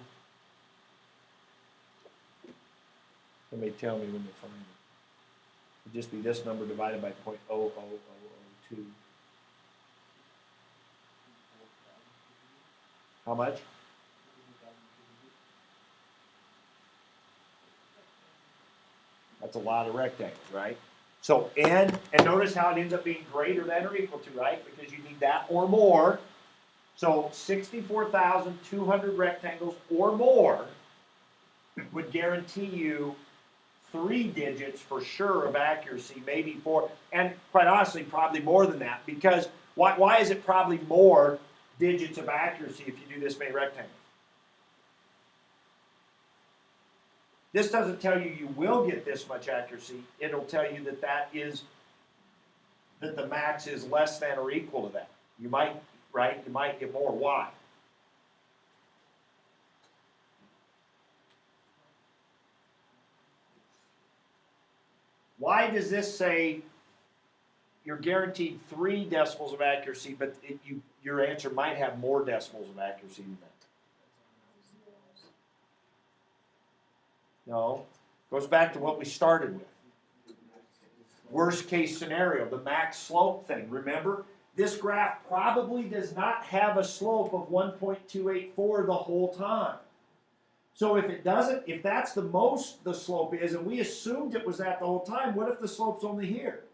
somebody tell me when they find it. It would just be this number divided by 0.00002. How much? That's a lot of rectangles, right? So n, and notice how it ends up being greater than or equal to, right? Because you need that or more. So 64,200 rectangles or more would guarantee you 3 digits for sure of accuracy, maybe 4, and quite honestly, probably more than that. Because why is it probably more digits of accuracy if you do this many rectangles? This doesn't tell you you will get this much accuracy. It'll tell you that the max is less than or equal to that. You might, right? You might get more. Why? Why does this say you're guaranteed 3 decimals of accuracy, but your answer might have more decimals of accuracy than that? No, goes back to what we started with. Worst case scenario, the max slope thing. Remember, this graph probably does not have a slope of 1.284 the whole time. So if it doesn't, if that's the most the slope is, and we assumed it was that the whole time, what if the slope's only here?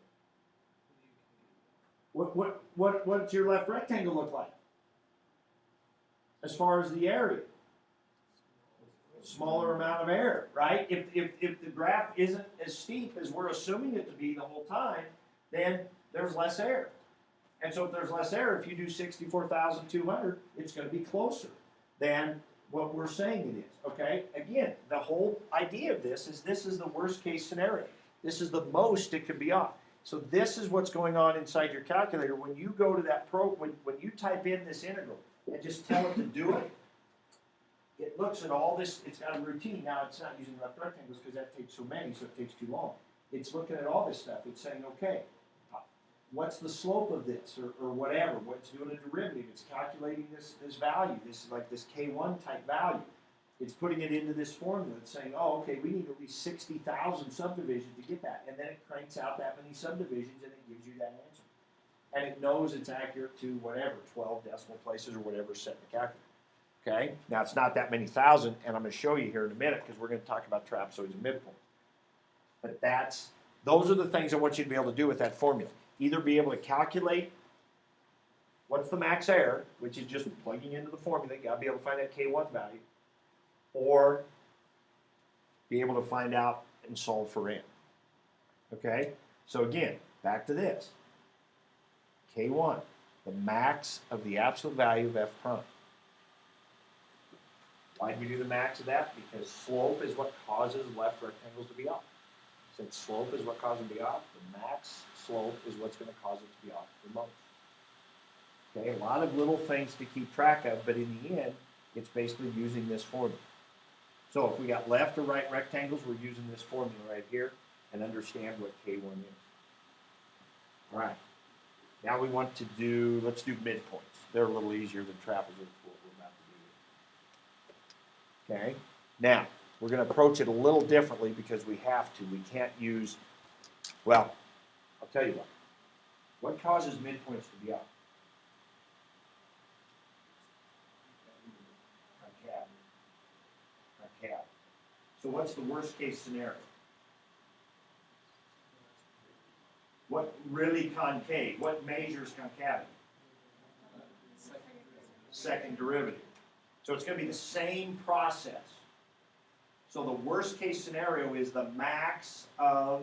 What's your left rectangle look like? As far as the area? Smaller amount of error, right? If the graph isn't as steep as we're assuming it to be the whole time, then there's less error. And so if there's less error, if you do 64,200, it's going to be closer than what we're saying it is, okay? Again, the whole idea of this is the worst case scenario. This is the most it could be off. So this is what's going on inside your calculator. When you go to that when you type in this integral and just tell it to do it, it looks at all this, it's got a routine. Now it's not using left rectangles because that takes so many, so it takes too long. It's looking at all this stuff. It's saying, okay, what's the slope of this or whatever? What's doing a derivative? It's calculating this value. This is like this K1 type value. It's putting it into this formula. It's saying, oh, okay, we need at least 60,000 subdivisions to get that. And then it cranks out that many subdivisions and it gives you that answer. And it knows it's accurate to whatever, 12 decimal places or whatever set in the calculator. Okay? Now, it's not that many thousand, and I'm going to show you here in a minute because we're going to talk about trapezoids and midpoints. But those are the things I want you to be able to do with that formula. Either be able to calculate what's the max error, which is just plugging into the formula. You got to be able to find that K1 value, or be able to find out and solve for n. Okay? So again, back to this. K1, the max of the absolute value of f prime. Why do we do the max of that? Because slope is what causes left rectangles to be off. Since slope is what causes them to be off, the max slope is what's going to cause it to be off the most. Okay, a lot of little things to keep track of, but in the end, it's basically using this formula. So if we got left or right rectangles, we're using this formula right here and understand what K1 is. All right. Now we want to let's do midpoints. They're a little easier than trapezoids, what we're about to do. Okay. Now, we're going to approach it a little differently because we have to. We can't use, well, I'll tell you what. What causes midpoints to be off? Concavity. So what's the worst case scenario? What really concave? What measures concavity? Second derivative. So it's going to be the same process. So the worst case scenario is the max of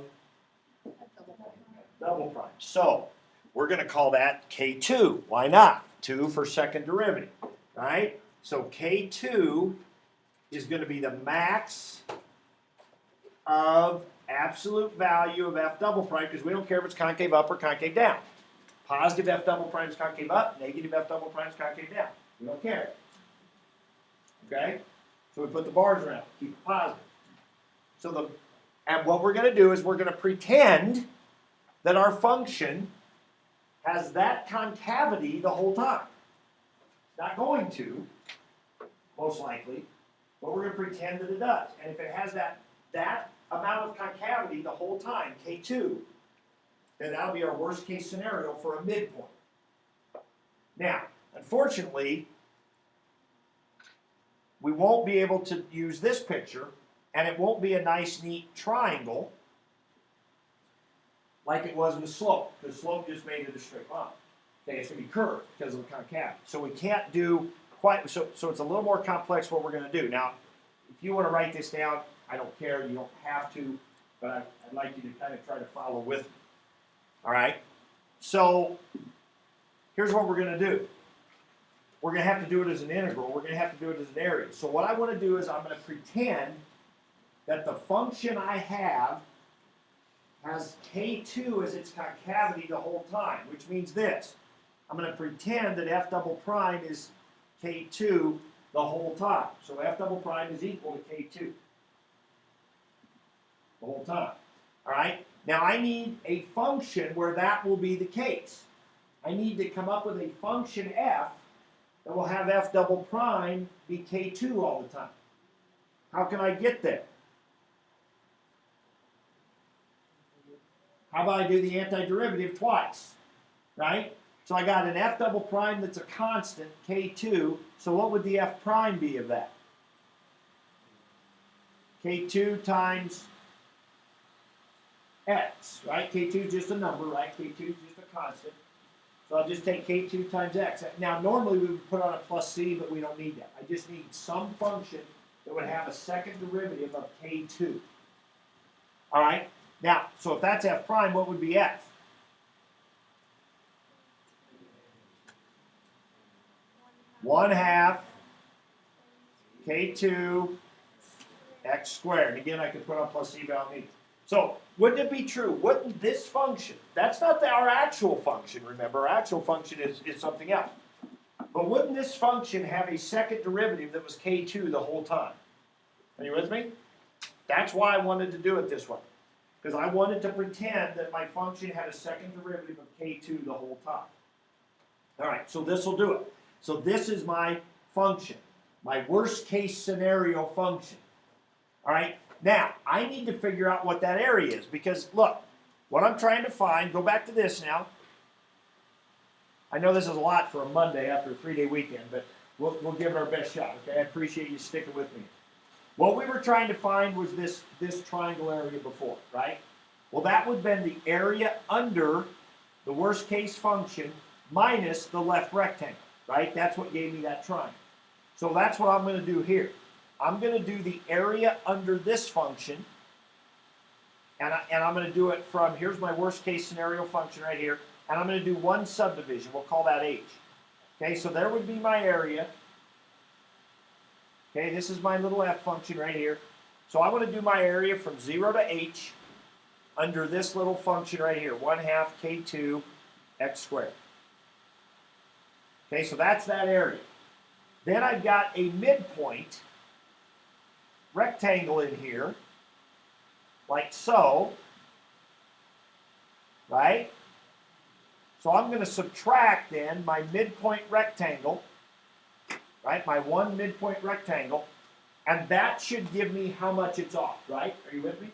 double prime. So we're going to call that K2. Why not? 2 for second derivative, right? So K2 is going to be the max of absolute value of f double prime, because we don't care if it's concave up or concave down. Positive f double prime is concave up, negative f double prime is concave down. We don't care. Okay? So we put the bars around, keep it positive. And what we're going to do is we're going to pretend that our function has that concavity the whole time. It's not going to, most likely, but we're going to pretend that it does. And if it has that amount of concavity the whole time, K2, then that'll be our worst case scenario for a midpoint. Now, unfortunately, we won't be able to use this picture, and it won't be a nice, neat triangle like it was with slope, because slope just made it a straight line. Okay, it's going to be curved because of the concavity. So we can't do quite, so it's a little more complex what we're going to do. Now, if you want to write this down, I don't care, you don't have to, but I'd like you to kind of try to follow with me. All right? So here's what we're going to do. We're going to have to do it as an integral. We're going to have to do it as an area. So what I want to do is I'm going to pretend that the function I have has K2 as its concavity the whole time, which means this. I'm going to pretend that f double prime is K2 the whole time. So f double prime is equal to K2 the whole time. All right? Now I need a function where that will be the case. I need to come up with a function f that will have f double prime be K2 all the time. How can I get there? How about I do the antiderivative twice, right? So I got an f double prime that's a constant, K2, so what would the f prime be of that? K2 times x, right? K2 is just a number, right? K2 is just a constant. So I'll just take K2 times x. Now, normally we would put on a plus c, but we don't need that. I just need some function that would have a second derivative of K2. All right? Now, so if that's f prime, what would be f? 1/2 K2 x squared. Again, I could put on plus c value means. So, wouldn't it be true? Wouldn't this function, that's not our actual function, remember, our actual function is something else. But wouldn't this function have a second derivative that was K2 the whole time? Are you with me? That's why I wanted to do it this way. Because I wanted to pretend that my function had a second derivative of K2 the whole time. Alright, so this will do it. So this is my function, my worst case scenario function. Alright, now I need to figure out what that area is because look, what I'm trying to find, go back to this now. I know this is a lot for a Monday after a 3-day weekend, but we'll give it our best shot, okay? I appreciate you sticking with me. What we were trying to find was this triangle area before, right? Well, that would have been the area under the worst case function minus the left rectangle, right? That's what gave me that triangle. So that's what I'm going to do here. I'm going to do the area under this function, and I'm going to do it from, here's my worst case scenario function right here, and I'm going to do one subdivision. We'll call that h. Okay, so there would be my area. Okay, this is my little f function right here. So I want to do my area from 0 to h under this little function right here, 1/2 K2 x squared. Okay, so that's that area. Then I've got a midpoint rectangle in here, like so, right? So I'm going to subtract then my midpoint rectangle, right? My one midpoint rectangle, and that should give me how much it's off, right? Are you with me?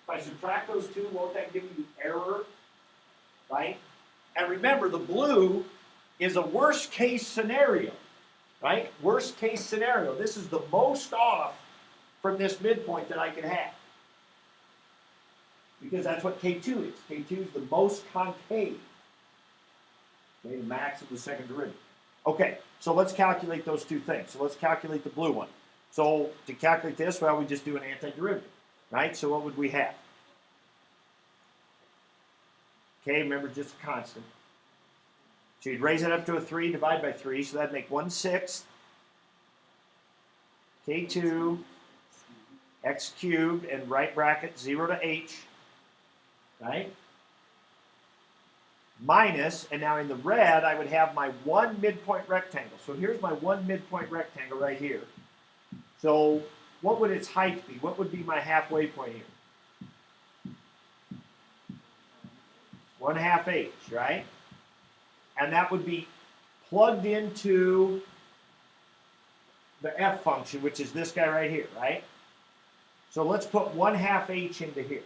If I subtract those two, won't that give me the error, right? And remember, the blue is a worst case scenario, right? Worst case scenario. This is the most off from this midpoint that I can have. Because that's what K2 is. K2 is the most concave. Okay, the max of the second derivative. Okay, so let's calculate those two things. So let's calculate the blue one. So to calculate this, well, we just do an antiderivative, right? So what would we have? Okay, remember, just a constant. So you'd raise it up to a 3, divide by 3, so that'd make 1/6 K2 x cubed and right bracket 0 to h, right? Minus, and now in the red, I would have my one midpoint rectangle. So here's my one midpoint rectangle right here. So what would its height be? What would be my halfway point here? 1/2 h, right? And that would be plugged into the f function, which is this guy right here, right? So let's put 1/2 h into here.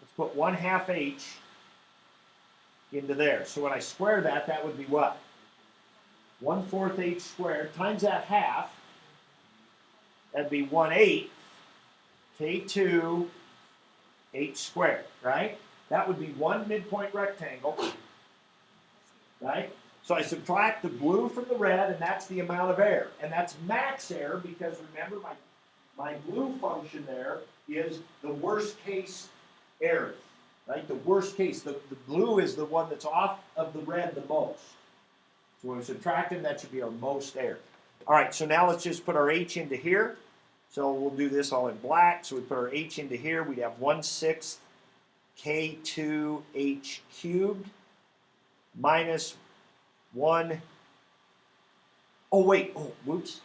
Let's put 1/2 h into there. So when I square that, that would be what? 1/4 h squared times that half. That'd be 1/8 K2 h squared, right? That would be one midpoint rectangle, right? So I subtract the blue from the red, and that's the amount of air. And that's max air because remember my blue function there is the worst case area, right? The worst case, the blue is the one that's off of the red the most. So when we subtract them, that should be our most air. All right, so now let's just put our h into here. So we'll do this all in black. So we put our h into here. We'd have 1/6 K2h cubed minus 1. Oh, wait. Oh, whoops.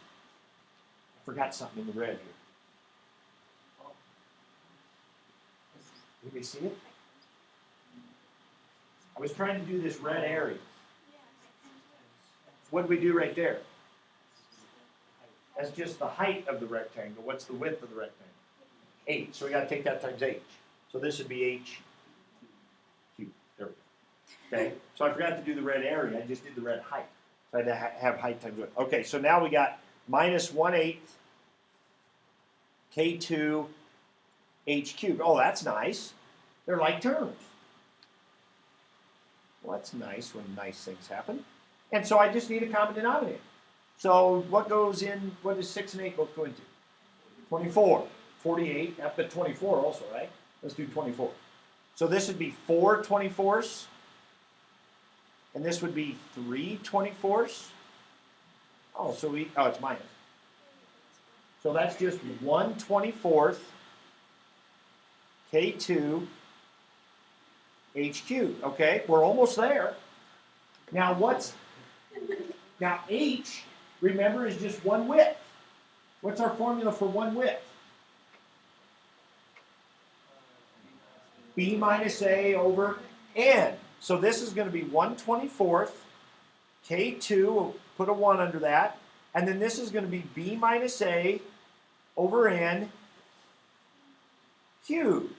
I forgot something in the red here. Did we see it? I was trying to do this red area. What did we do right there? That's just the height of the rectangle. What's the width of the rectangle? 8. So we got to take that times h. So this would be h cubed. There we go. Okay. So I forgot to do the red area. I just did the red height. So I had to have height times width. Okay. So now we got minus 1/8 K2 h cubed. Oh, that's nice. They're like terms. Well, that's nice when nice things happen. And so I just need a common denominator. So what goes in, what does 6 and 8 both go into? 24. 48, but 24 also, right? Let's do 24. So this would be 4 24ths. and this would be 3/24. Oh, it's minus. So that's just 1/24 K2 H cubed. Okay, we're almost there. Now H, remember, is just one width. What's our formula for one width? B minus A over N. So this is going to be 1/24 K2, we'll put a 1 under that, and then this is going to be B minus A over N cubed.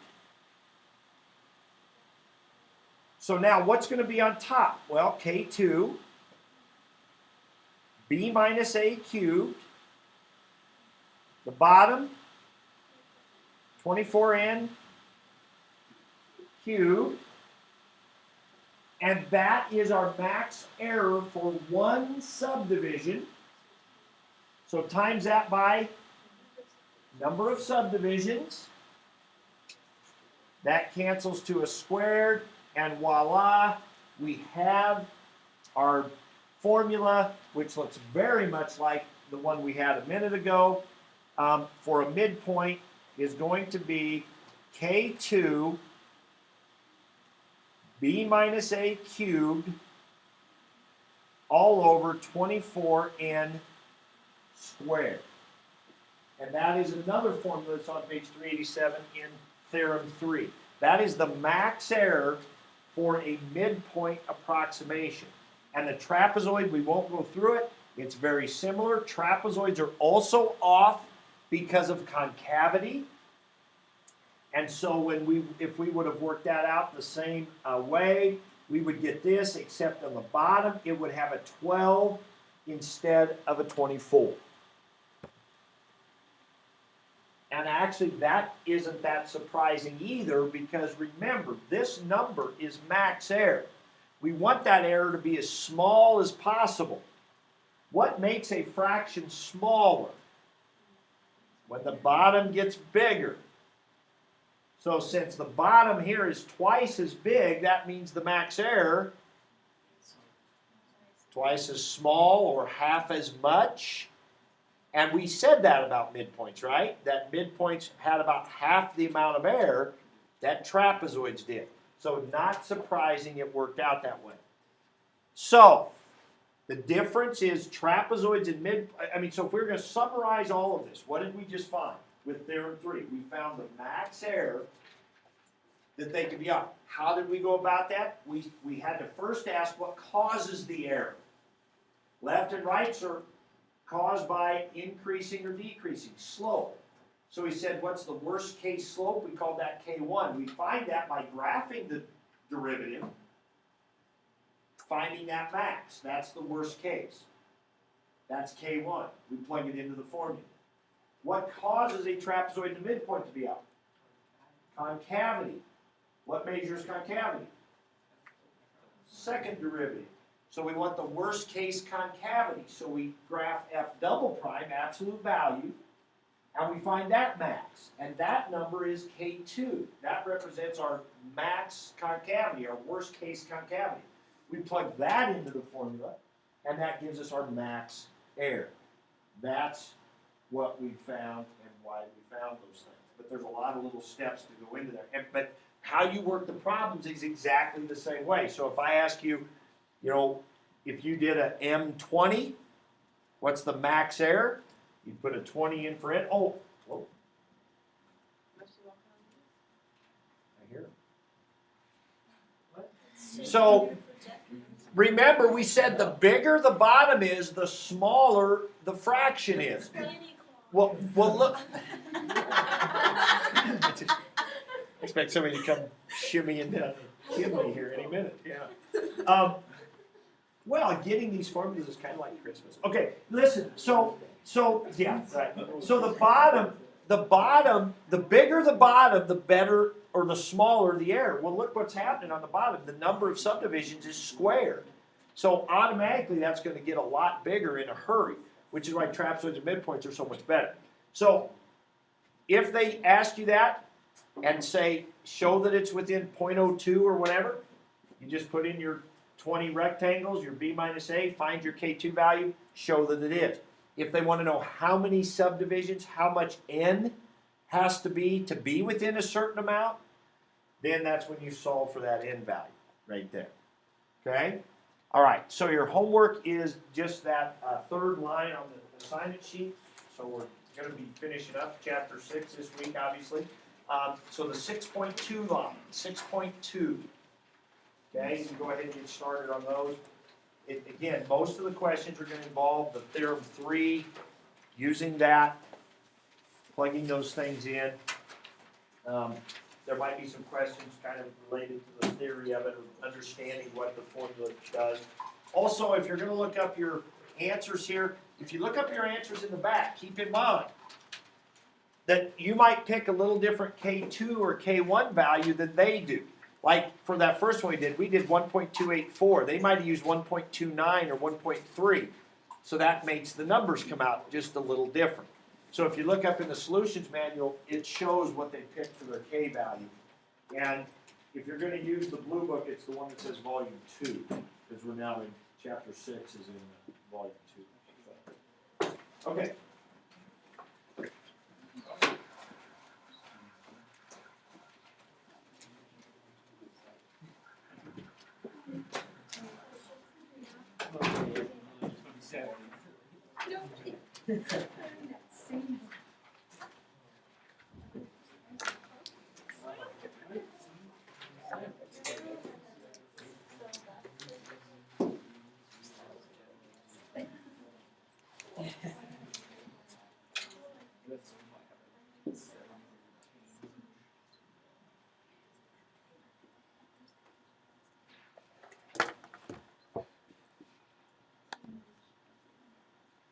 So now what's going to be on top? Well, K2, B minus A cubed, the bottom, 24N cubed, and that is our max error for one subdivision. So times that by number of subdivisions. That cancels to a squared, and voila, we have our formula, which looks very much like the one we had a minute ago. For a midpoint is going to be K2 B minus A cubed all over 24N squared. And that is another formula that's on page 387 in Theorem 3. That is the max error for a midpoint approximation. And the trapezoid, we won't go through it. It's very similar. Trapezoids are also off because of concavity. And so if we would have worked that out the same way, we would get this, except on the bottom, it would have a 12 instead of a 24. And actually, that isn't that surprising either, because remember, this number is max error. We want that error to be as small as possible. What makes a fraction smaller? When the bottom gets bigger. So since the bottom here is twice as big, that means the max error twice as small or half as much. And we said that about midpoints, right? That midpoints had about half the amount of error that trapezoids did. So not surprising it worked out that way. So the difference is trapezoids and so if we're going to summarize all of this, what did we just find with Theorem 3? We found the max error that they could be off. How did we go about that? We had to first ask what causes the error. Left and rights are caused by increasing or decreasing slope. So we said, what's the worst case slope? We called that K1. We find that by graphing the derivative, finding that max. That's the worst case. That's K1. We plug it into the formula. What causes a trapezoid in the midpoint to be out? Concavity. What measures concavity? Second derivative. So we want the worst case concavity. So we graph F double prime, absolute value, and we find that max. And that number is K2. That represents our max concavity, our worst case concavity. We plug that into the formula, and that gives us our max error. That's what we found and why we found those things. But there's a lot of little steps to go into there. But how you work the problems is exactly the same way. So if I ask you, if you did a M20, what's the max error? You put a 20 in for it. Oh, whoa. I hear it. So remember, we said the bigger the bottom is, the smaller the fraction is. Well, look. I expect somebody to come shimmying down the chimney here any minute. Yeah. Well, getting these formulas is kind of like Christmas. Okay, listen. So yeah, right. So the bottom, the bigger the bottom, the better or the smaller the error. Well, look what's happening on the bottom. The number of subdivisions is squared. So automatically that's going to get a lot bigger in a hurry, which is why trapezoids and midpoints are so much better. So if they ask you that and say, show that it's within 0.02 or whatever, you just put in your 20 rectangles, your B minus A, find your K2 value, show that it is. If they want to know how many subdivisions, how much N has to be within a certain amount, then that's when you solve for that N value right there. Okay? All right, so your homework is just that third line on the assignment sheet. So we're going to be finishing up chapter 6 this week, obviously. So the 6.2 line, 6.2. Okay, you can go ahead and get started on those. Again, most of the questions are going to involve the theorem 3, using that, plugging those things in. There might be some questions kind of related to the theory of it, or understanding what the formula does. Also, if you're going to look up your answers here, if you look up your answers in the back, keep in mind that you might pick a little different K2 or K1 value than they do. Like for that first one we did 1.284. They might have used 1.29 or 1.3. So that makes the numbers come out just a little different. So if you look up in the solutions manual, it shows what they picked for their K value. And if you're going to use the blue book, it's the one that says volume 2, because we're now in chapter 6 is in volume 2. So, okay.